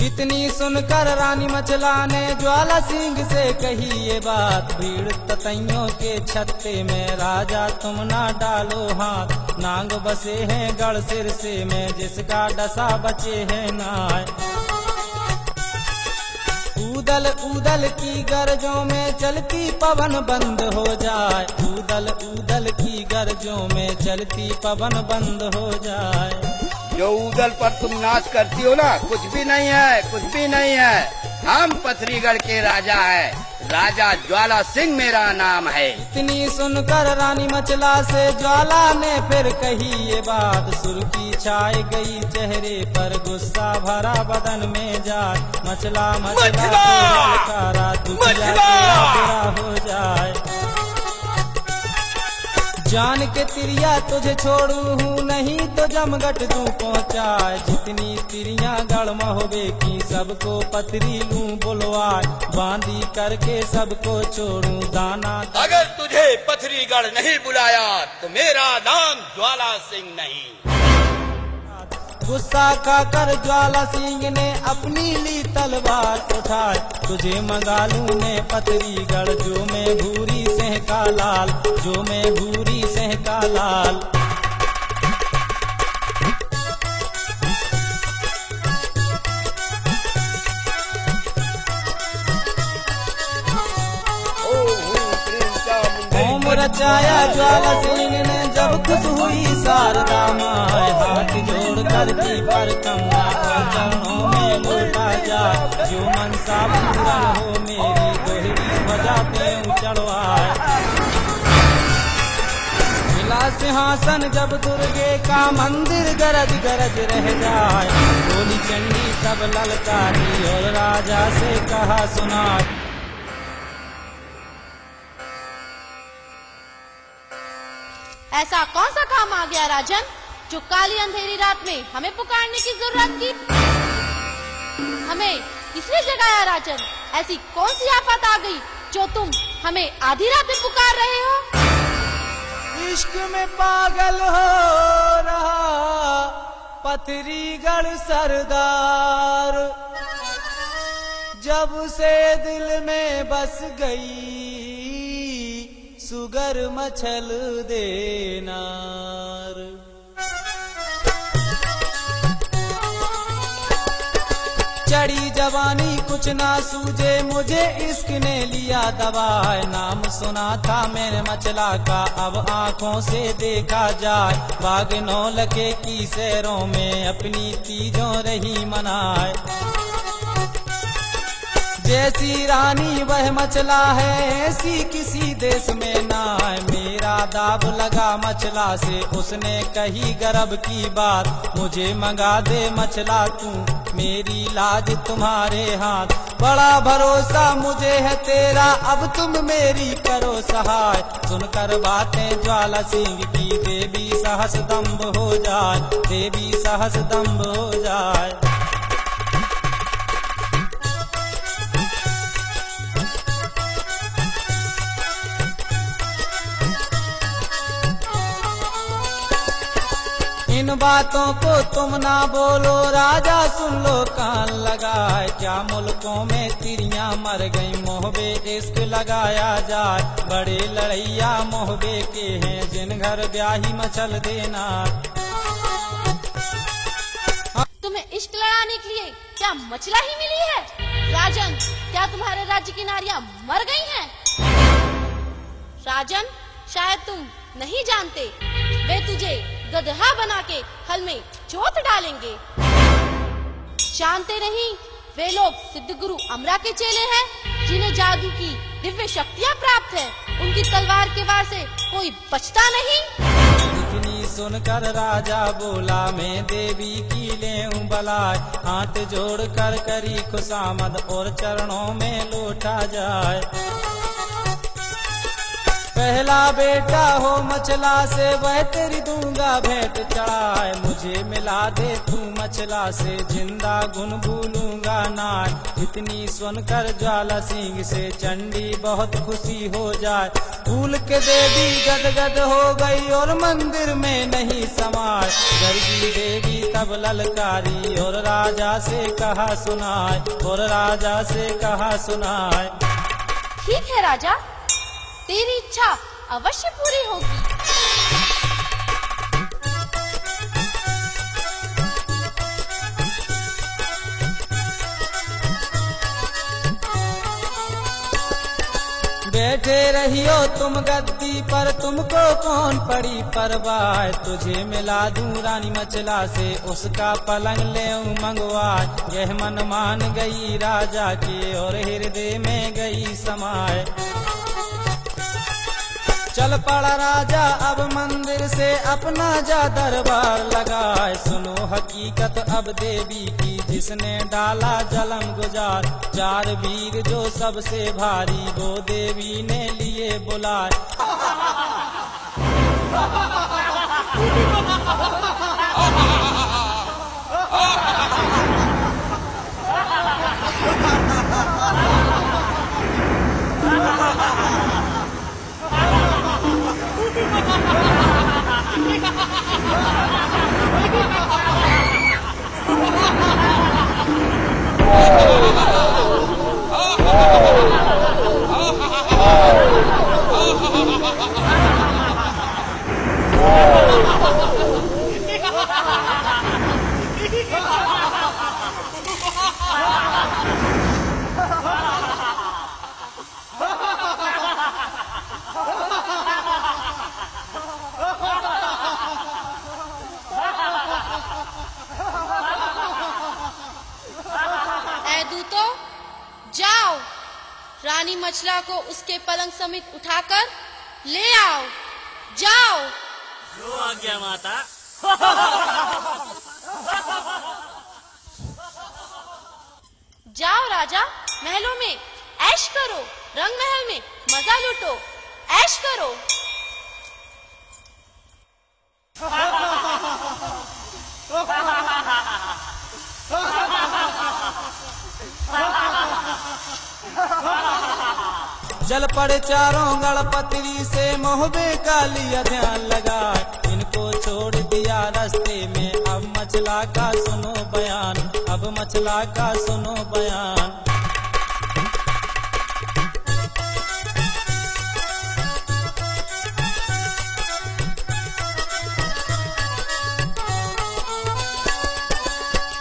इतनी सुनकर रानी मचला ने ज्वाला सिंह से कही ये बात, भीड़ ततैयों के छत्ते में राजा तुम ना डालो हाथ, नांग बसे हैं गढ़ सिर से में जिसका डसा बचे है नाय। ऊदल ऊदल की गरजों में चलती पवन बंद हो जाए, ऊदल ऊदल की गरजों में चलती पवन बंद हो जाए। जो ऊदल पर तुम नाच करती हो ना, कुछ भी नहीं है, कुछ भी नहीं है। हम पथरीगढ़ के राजा है, राजा ज्वाला सिंह मेरा नाम है। इतनी सुनकर रानी मचला से ज्वाला ने फिर कही ये बात, सुर्खी छाई गई चेहरे पर, गुस्सा भरा बदन में जाए। मचला मचला ललकारा दुखिया तेरा हो जाए, जान के तिरिया तुझे छोड़ू हूँ नहीं तो जमगट दूं पहुँचाए। जितनी तिरियां गढ़ महोबे की सबको पथरी लूं बुलवाए, बांधी करके सबको छोड़ूं दाना। अगर तुझे पथरीगढ़ नहीं बुलाया तो मेरा नाम ज्वाला सिंह नहीं। गुस्सा खाकर ज्वाला सिंह ने अपनी ली तलवार उठाए, तुझे मंगा लूं मैं पथरीगढ़ जो मैं भूरी सिंह का लाल, जो मैं भूरी सिंह का लाल। ओम रचाया ज्वाला सिंह ने जब खुश हुई शारदा माए, हाथ जोड़ करती पर कमला चरणों में लौटा जाए, जो मनसा पूरन हो मेरी दोहरी बजाते चढ़वाए। मिला सिंहासन जब दुर्गे का मंदिर गरज गरज रह जाए, बोली चंडी सब ललकारी और राजा से कहा सुनाए। ऐसा कौन सा काम आ गया राजन जो काली अंधेरी रात में हमें पुकारने की जरूरत थी? हमें इसलिए जगाया राजन, ऐसी कौन सी आफत आ गई जो तुम हमें आधी रात में पुकार रहे हो? इश्क में पागल हो रहा पथरीगढ़ सरदार, जब से दिल में बस गई सुगर मछल देनार। चढ़ी जवानी कुछ ना सूझे मुझे इश्क ने लिया दबाए, नाम सुना था मैंने मचला का अब आंखों से देखा जाए, बाग नौलखे की सैरों में अपनी तीजों रही मनाए। जैसी रानी वह मचला है ऐसी किसी देश में ना है, मेरा दाब लगा मचला से उसने कही गर्व की बात, मुझे मंगा दे मचला तू मेरी लाज तुम्हारे हाथ। बड़ा भरोसा मुझे है तेरा अब तुम मेरी करो सहाय, सुनकर बातें ज्वाला सिंह की देवी सहस दम्भ हो जाए, देवी सहस दम्भ हो जाए। इन बातों को तुम ना बोलो राजा सुन लो कान लगाए, क्या मुल्कों में तिरियां मर गई मोहबे इश्क लगाया जाए, बड़े लड़ैया मोहबे के हैं जिन घर ब्याही मचल देना। तुम्हें इश्क लड़ाने के लिए क्या मचला ही मिली है? राजन क्या तुम्हारे राज्य की नारियां मर गई हैं? राजन शायद तुम नहीं जानते, वे तुझे गदहा बना के हल में चोट डालेंगे। जानते नहीं वे लोग सिद्ध गुरु अमरा के चेले हैं जिन्हें जादू की दिव्य शक्तियां प्राप्त है, उनकी तलवार के वार से कोई बचता नहीं। इतनी सुनकर राजा बोला, मैं देवी की लेऊं बलाय, हाथ जोड़ कर करी खुशामद और चरणों में लौटा जाए। पहला बेटा हो मछला से वह तेरी दूंगा भेंट चढ़ाए, मुझे मिला दे तू मछला से जिंदा गुन भूलूंगा नाय। इतनी सुनकर ज्वाला सिंह से चंडी बहुत खुशी हो जाए, फूल के देवी गदगद हो गई और मंदिर में नहीं समाए। गर्गी देवी तब ललकारी और राजा से कहा सुनाए, और राजा से कहा सुनाए। ठीक है राजा, तेरी इच्छा अवश्य पूरी होगी। बैठे रहियो तुम गद्दी पर, तुमको कौन पड़ी परवाह, तुझे मिला दूं रानी मछला से उसका पलंग ले मंगवाए। यह मन मान गई राजा के और हृदय में गई समाए। चल पड़ा राजा अब मंदिर से अपना जा दरबार लगाए, सुनो हकीकत अब देवी की जिसने डाला जलम गुजार। 4 वीर जो सबसे भारी वो देवी ने लिए बुलाए। जाओ, रानी मछला को उसके पलंग समेत उठाकर ले आओ। जाओ। जो आ गया माता। जाओ राजा, महलों में ऐश करो, रंग महल में मजा लूटो, ऐश करो। जल पड़े चारों गणपति से मोहबे का लिया ध्यान लगाए, इनको छोड़ दिया रास्ते में। अब मछला का सुनो बयान, अब मछला का सुनो बयान।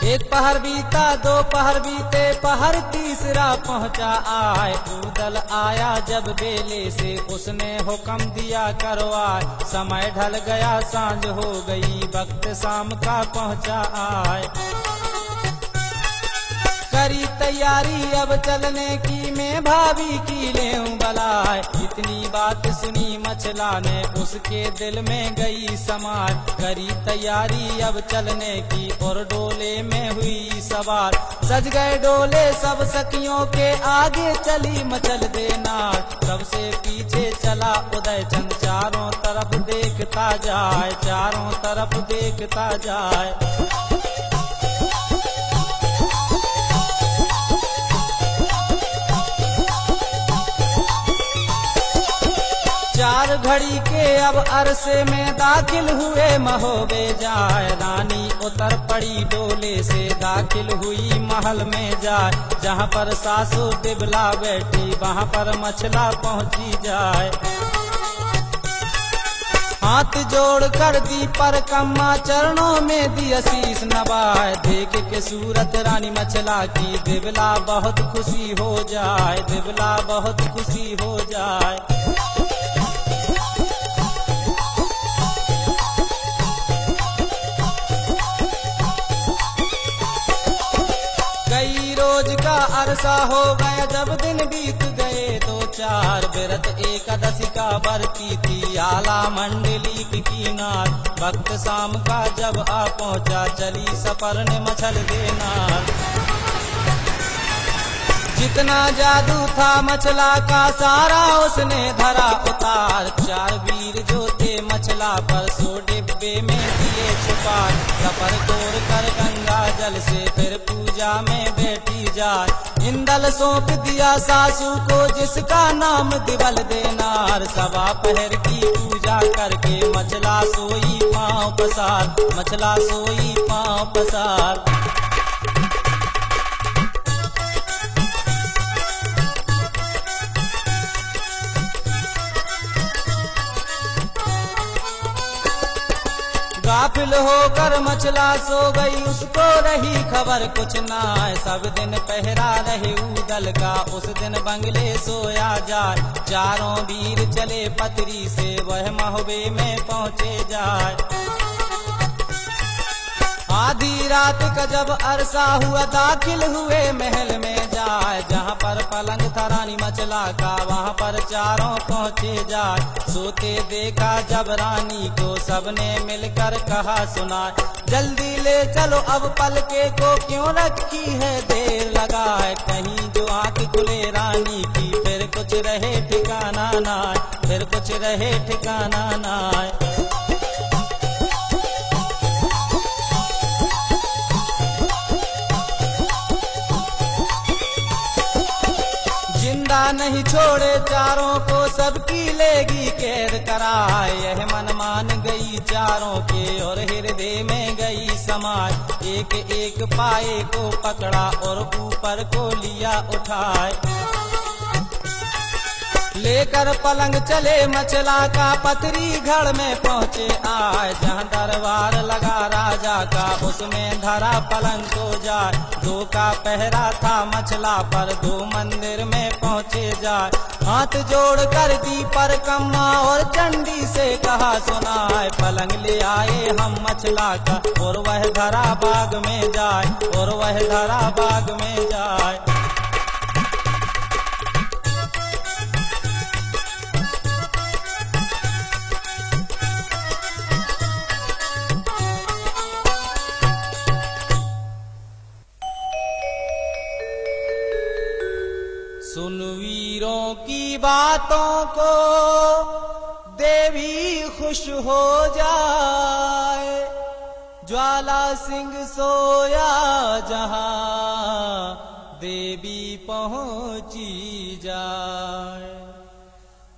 एक पहर बीता, 2 पहर बीते, पहर तीसरा पहुंचा आए। उदल आया जब बेले से उसने हुक्म दिया करवाए। समय ढल गया, सांझ हो गई, वक्त शाम का पहुंचा आए। करी तैयारी अब चलने की, मैं भाभी की लेऊं बलाए। इतनी बात सुनी मछला ने उसके दिल में गई समार। करी तैयारी अब चलने की और डोले में हुई सवार। सज गए डोले सब सखियों के, आगे चली मचल देना। सबसे पीछे चला उदय चंद, चारों तरफ देखता जाए, चारों तरफ देखता जाए। चार घड़ी के अब अरसे में दाखिल हुए महोबे जाए। रानी उतर पड़ी डोले से, दाखिल हुई महल में जाए। जहाँ पर सासू बिबला बैठी, वहाँ पर मछला पहुँची जाए। हाथ जोड़ कर दी पर कम्मा, चरणों में दी आशीष नवाए। देख के सूरत रानी मछला की, बिबला बहुत खुशी हो जाए, बिबला बहुत खुशी हो जाए। रोज का अरसा हो गया, जब दिन बीत गए 2-4 विचार व्रत एकादशी का बरती थी आला मंडली की नार। भक्त शाम का जब आ पहुंचा चली सफर ने मछल देनार। जितना जादू था मछला का सारा उसने धरा उतार। चार वीर जो थे मछला पर 100 डिब्बे में दिए छुपा। सफर तोड़ कर गंगा जल से फिर पूजा में बैठी जाए। इंदल सौंप दिया सासू को जिसका नाम दिवल देनार। सवा पहर की पूजा करके मछला सोई पांव पसार। मछला सोई पांव पसार। गाफिल होकर मछला सो गई उसको रही खबर कुछ ना। सब दिन पहरा रहे उदल का उस दिन बंगले सोया जाए। चारों वीर चले पतरी से वह महुबे में पहुँचे जाए। आधी रात का जब अरसा हुआ दाखिल हुए महल में जाए। जहाँ पर पलंग था रानी मछला का वहाँ पर चारों पहुँचे जाए। सोते देखा जब रानी को सबने मिलकर कहा सुना। जल्दी ले चलो अब पलके को क्यों रखी है देर लगाए। कहीं जो आँख खुले रानी की फिर कुछ रहे ठिकाना ना। फिर कुछ रहे ठिकाना ना। नहीं छोड़े चारों को सबकी लेगी कैद कराए। यह मन मान गई चारों के और हृदय में गई समाए। एक एक पाए को पकड़ा और ऊपर को लिया उठाए। लेकर पलंग चले मछला का पथरी घर में पहुँचे आए। जहाँ दरबार लगा राजा का उसमें धरा पलंग को जाए। 2 का पहरा था मछला पर 2 मंदिर में पहुँचे जाए। हाथ जोड़ कर दी पर कम्मा और चंडी से कहा सुनाए। पलंग ले आए हम मछला का और वह धरा बाग में जाए। और वह धरा बाग में जाए। सुन वीरों की बातों को देवी खुश हो जाए। ज्वाला सिंह सोया जहां देवी पहुंची जाए।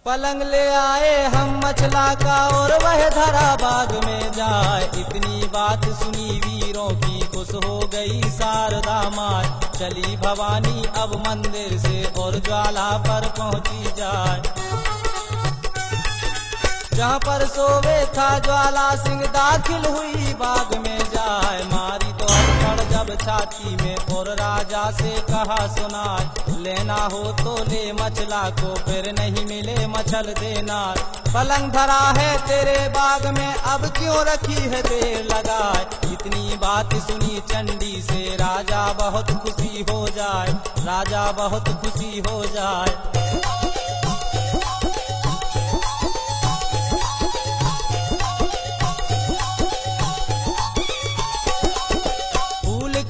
पलंग ले आए हम मछला का और वह धरा बाग में जाए। इतनी बात सुनी वीरों की खुश हो गई शारदा माय। चली भवानी अब मंदिर से और ज्वाला पर पहुंची जाए। जहाँ पर सोवे था ज्वाला सिंह दाखिल हुई बाग में जाए। मारी तो अड़पड़ जब छाती में और राजा से कहा सुनाए। लेना हो तो ले मछला को फिर नहीं मिले मछल देना। पलंग धरा है तेरे बाग में अब क्यों रखी है देर लगाए। इतनी बात सुनी चंडी से राजा बहुत खुशी हो जाए। राजा बहुत खुशी हो जाए।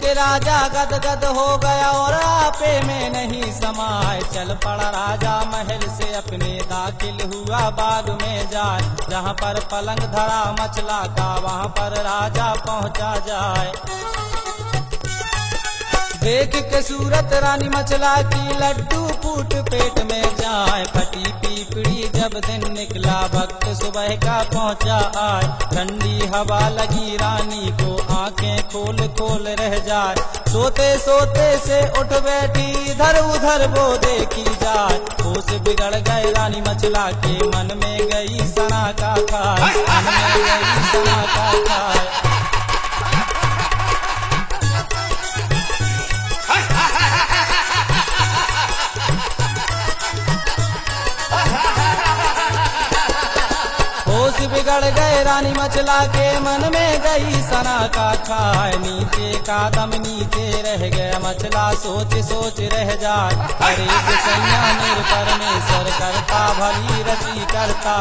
राजा गदगद हो गया और आपे में नहीं समाए। चल पड़ा राजा महल से अपने दाखिल हुआ बाग में जाए। जहाँ पर पलंग धरा मछला का वहाँ पर राजा पहुँचा जाए। देख के सूरत रानी मछला की लड्डू फूट पेट में जाए। फटी पीपड़ी जब दिन निकला भक्त सुबह का पहुँचा आए। ठंडी हवा लगी रानी को आंखें खोल खोल रह जाए। सोते सोते से उठ बैठी इधर उधर वो देखी जाए। होश बिगड़ गए रानी मछला के मन में गई सना का खाए। मन में गई सना का खाए। बिगड़ गए रानी मचला के मन में गई सना का खाए, नीचे का दम नीचे रह गया मचला सोच सोच रह जाए। अरे सैया मेरे परमेश्वर करता भली रची करता।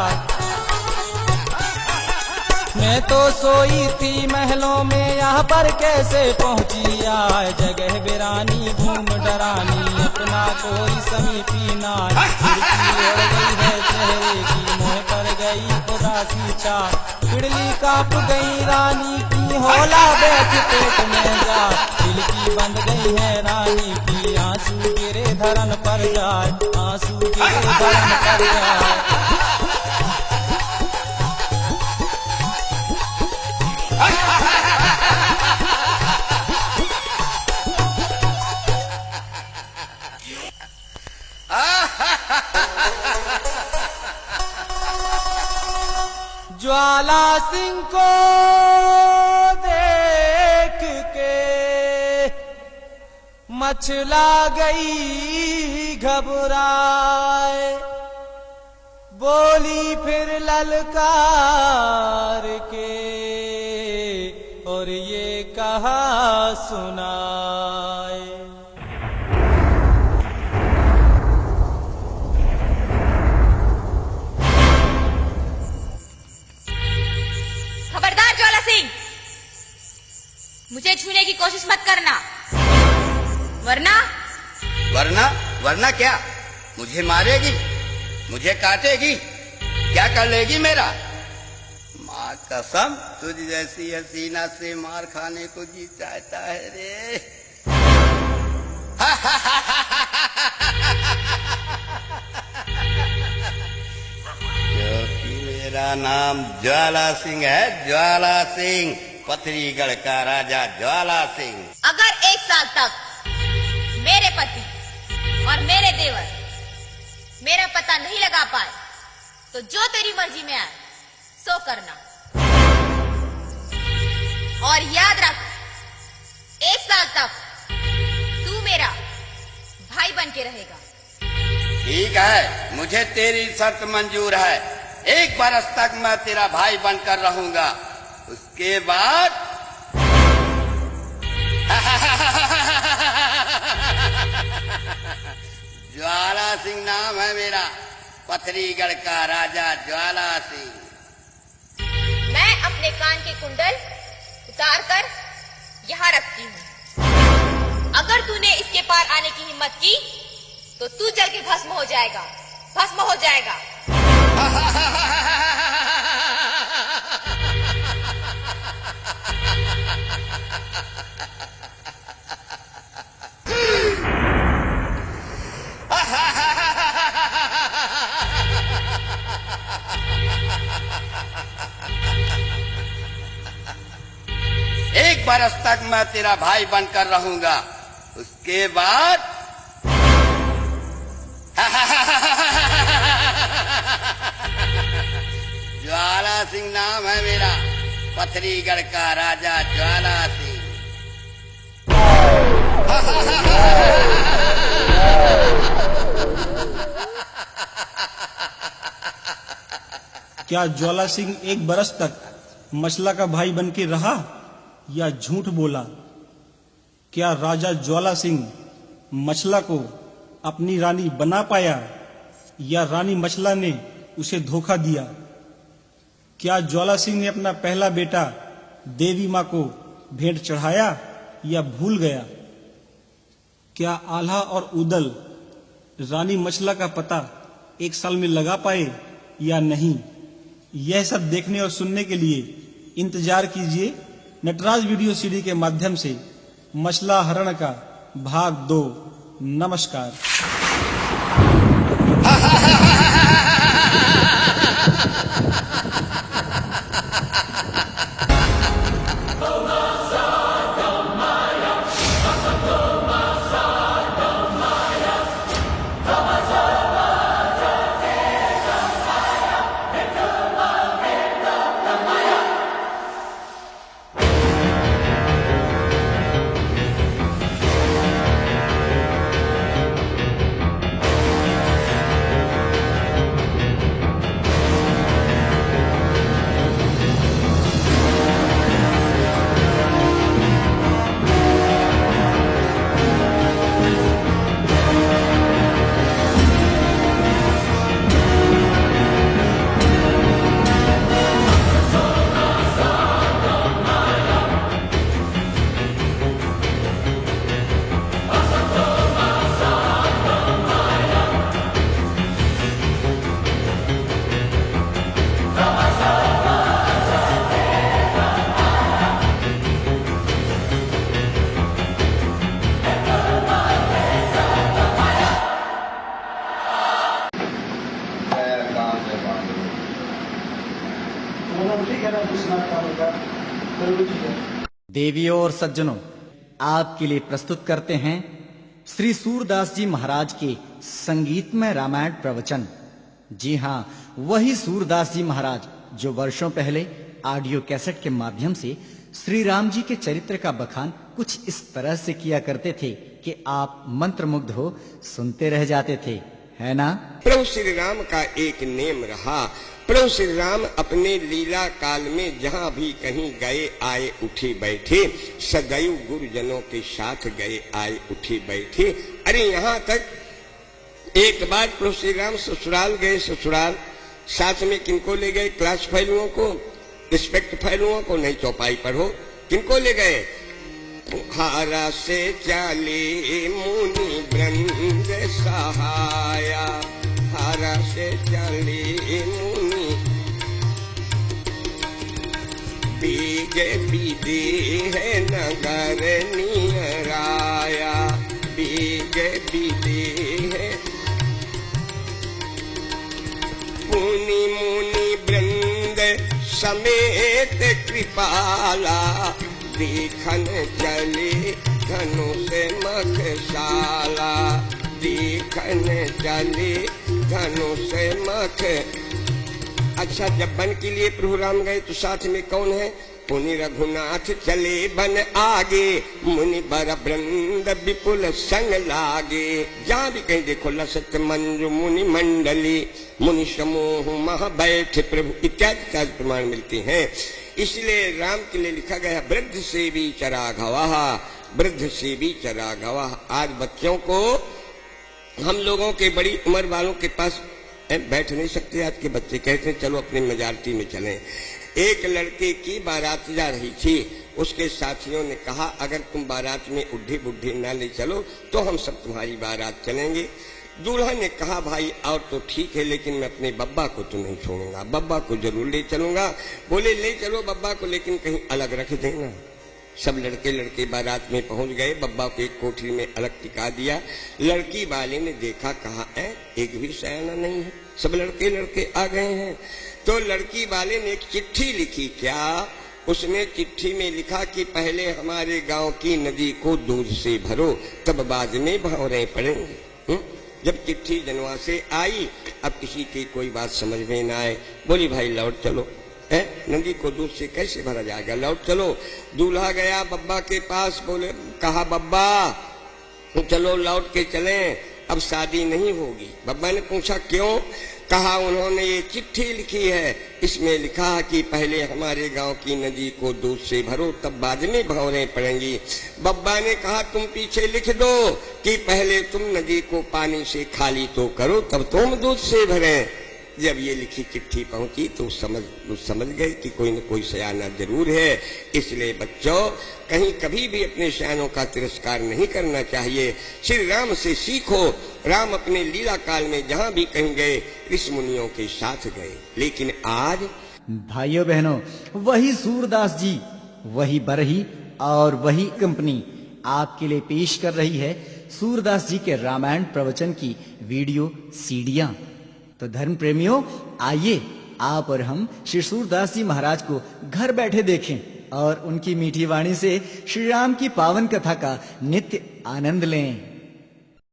मैं तो सोई थी महलों में यहाँ पर कैसे पहुँची आए, जगह बिरानी घूम डरानी अपना कोई समीपी ना। खिड़की ओढ़ गई है चेहरे की मुँह पर गई उदासी चार, पिड़ली कांप गई रानी की होला बैठ पेट में जा। दिल की बंद गई है रानी की आंसू गिरे धरन पर जाए, आंसू गिरे धरन पर जाए। ज्वाला सिंह को देख के मचला गई घबराए, बोली फिर ललकार के और ये कहा सुनाए। खबरदार ज्वाला सिंह, मुझे छूने की कोशिश मत करना, वरना क्या? मुझे मारेगी, मुझे काटेगी, क्या कर लेगी मेरा? माँ कसम, तुझ जैसी हसीना से मार खाने को जी चाहता है रे। क्योंकि मेरा नाम ज्वाला सिंह है, ज्वाला सिंह, पथरीगढ़ का राजा ज्वाला सिंह। अगर 1 साल तक मेरे पति और मेरे देवर मेरा पता नहीं लगा पाए तो जो तेरी मर्जी में आए सो करना, और याद रख 1 साल तक तू मेरा भाई बन के रहेगा। ठीक है, मुझे तेरी शर्त मंजूर है। 1 बरस तक मैं तेरा भाई बनकर रहूंगा, उसके बाद ज्वाला सिंह नाम है मेरा, पथरीगढ़ का राजा ज्वाला सिंह। मैं अपने कान के कुंडल उतार कर यहाँ रखती हूँ। अगर तूने इसके पार आने की हिम्मत की तो तू जल के भस्म हो जाएगा, भस्म हो जाएगा। एक बरस तक मैं तेरा भाई बनकर रहूंगा, उसके बाद ज्वाला सिंह नाम है मेरा, पथरीगढ़ का राजा ज्वाला सिंह। क्या ज्वाला सिंह 1 बरस तक मचला का भाई बन के रहा या झूठ बोला? क्या राजा ज्वाला सिंह मचला को अपनी रानी बना पाया या रानी मचला ने उसे धोखा दिया? क्या ज्वाला सिंह ने अपना पहला बेटा देवी माँ को भेंट चढ़ाया या भूल गया? क्या आल्हा और उदल रानी मचला का पता 1 साल में लगा पाए या नहीं? यह सब देखने और सुनने के लिए इंतजार कीजिए नटराज वीडियो सीडी के माध्यम से मचला हरण का भाग 2। नमस्कार। देवियों और सज्जनों, आपके लिए प्रस्तुत करते हैं श्री सूरदास जी महाराज के संगीतमय रामायण प्रवचन। जी हाँ, वही सूरदास जी महाराज जो वर्षों पहले ऑडियो कैसेट के माध्यम से श्री राम जी के चरित्र का बखान कुछ इस तरह से किया करते थे कि आप मंत्रमुग्ध हो सुनते रह जाते थे, है ना? प्रभु श्री राम का एक नेम रहा। प्रभु श्री राम अपने लीला काल में जहाँ भी कहीं गए आए उठे बैठे, सदैव गुरुजनों के साथ गए आए उठे बैठे। अरे यहाँ तक एक बार प्रभु श्री राम ससुराल गए। ससुराल साथ में किनको ले गए? क्लास फैलुओं को, रिस्पेक्ट फैलुओं को नहीं, चौपाई पर हो। किनको ले गए? हारा से चाले मुनि वृंद सहाया, हारा से चाले मुनि बीजे बीदे है नगर नियराया, बीजे बीदे है मुनि मुनि वृंद समेत कृपाला, देखन चले धनुष मखशाला, देखन चले धनुष मख। अच्छा, जब वन के लिए प्रभु राम गए तो साथ में कौन है? पुनि रघुनाथ चले बन आगे, मुनि बर वृंद विपुल संग लागे। जहाँ भी कहीं देखो लसत मंजु मुनि मंडली, मुनि समूह मह बैठ प्रभु इत्यादि का प्रमाण मिलते हैं। इसलिए राम के लिए लिखा गया वृद्ध से भी चराघवा, वृद्ध से भी चराघवा। आज बच्चों को, हम लोगों के बड़ी उम्र वालों के पास बैठ नहीं सकते। आज के बच्चे कहते हैं चलो अपनी मेजॉरिटी में चलें। एक लड़के की बारात जा रही थी, उसके साथियों ने कहा अगर तुम बारात में उड्ढे बुड्ढे ना ले चलो तो हम सब तुम्हारी बारात चलेंगे। दूल्हा ने कहा भाई और तो ठीक है, लेकिन मैं अपने बब्बा को तो नहीं छोड़ूंगा, बब्बा को जरूर ले चलूंगा। बोले ले चलो बब्बा को, लेकिन कहीं अलग रख देना। सब लड़के लड़के बारात में पहुंच गए, बब्बा को एक कोठरी में अलग टिका दिया। लड़की वाले ने देखा, कहा एक भी सयाना नहीं है, सब लड़के लड़के आ गए हैं। तो लड़की वाले ने एक चिट्ठी लिखी। क्या? उसने चिट्ठी में लिखा कि पहले हमारे गांव की नदी को दूध से भरो, तब बाद में भंवरे पड़ेंगे। जब चिट्ठी जनवा से आई, अब किसी की कोई बात समझ में न आए, बोली भाई लौट चलो, नदी को दूध से कैसे भरा जाएगा, लौट चलो। दूल्हा गया बब्बा के पास, बोले कहा बब्बा चलो लौट के चलें, अब शादी नहीं होगी। बब्बा ने पूछा क्यों? कहा उन्होंने ये चिट्ठी लिखी है, इसमें लिखा कि पहले हमारे गांव की नदी को दूध से भरो, तब बाद में भंवरें पड़ेंगी। बब्बा ने कहा तुम पीछे लिख दो कि पहले तुम नदी को पानी से खाली तो करो, तब तुम दूध से भरें। जब ये लिखी चिट्ठी पहुंची तो समझ गए कि कोई न कोई सयाना जरूर है। इसलिए बच्चों, कहीं कभी भी अपने सयानों का तिरस्कार नहीं करना चाहिए। श्री राम से सीखो। राम अपने लीला काल में जहाँ भी कहीं गए ऋषि मुनियों के साथ गए, लेकिन आज भाइयों बहनों, वही सूरदास जी, वही बरही और वही कंपनी आपके लिए पेश कर रही है सूरदास जी के रामायण प्रवचन की वीडियो सीडियां। तो धर्म प्रेमियों, आइए आप और हम श्री सूरदास जी महाराज को घर बैठे देखें और उनकी मीठी वाणी से श्री राम की पावन कथा का नित्य आनंद लें।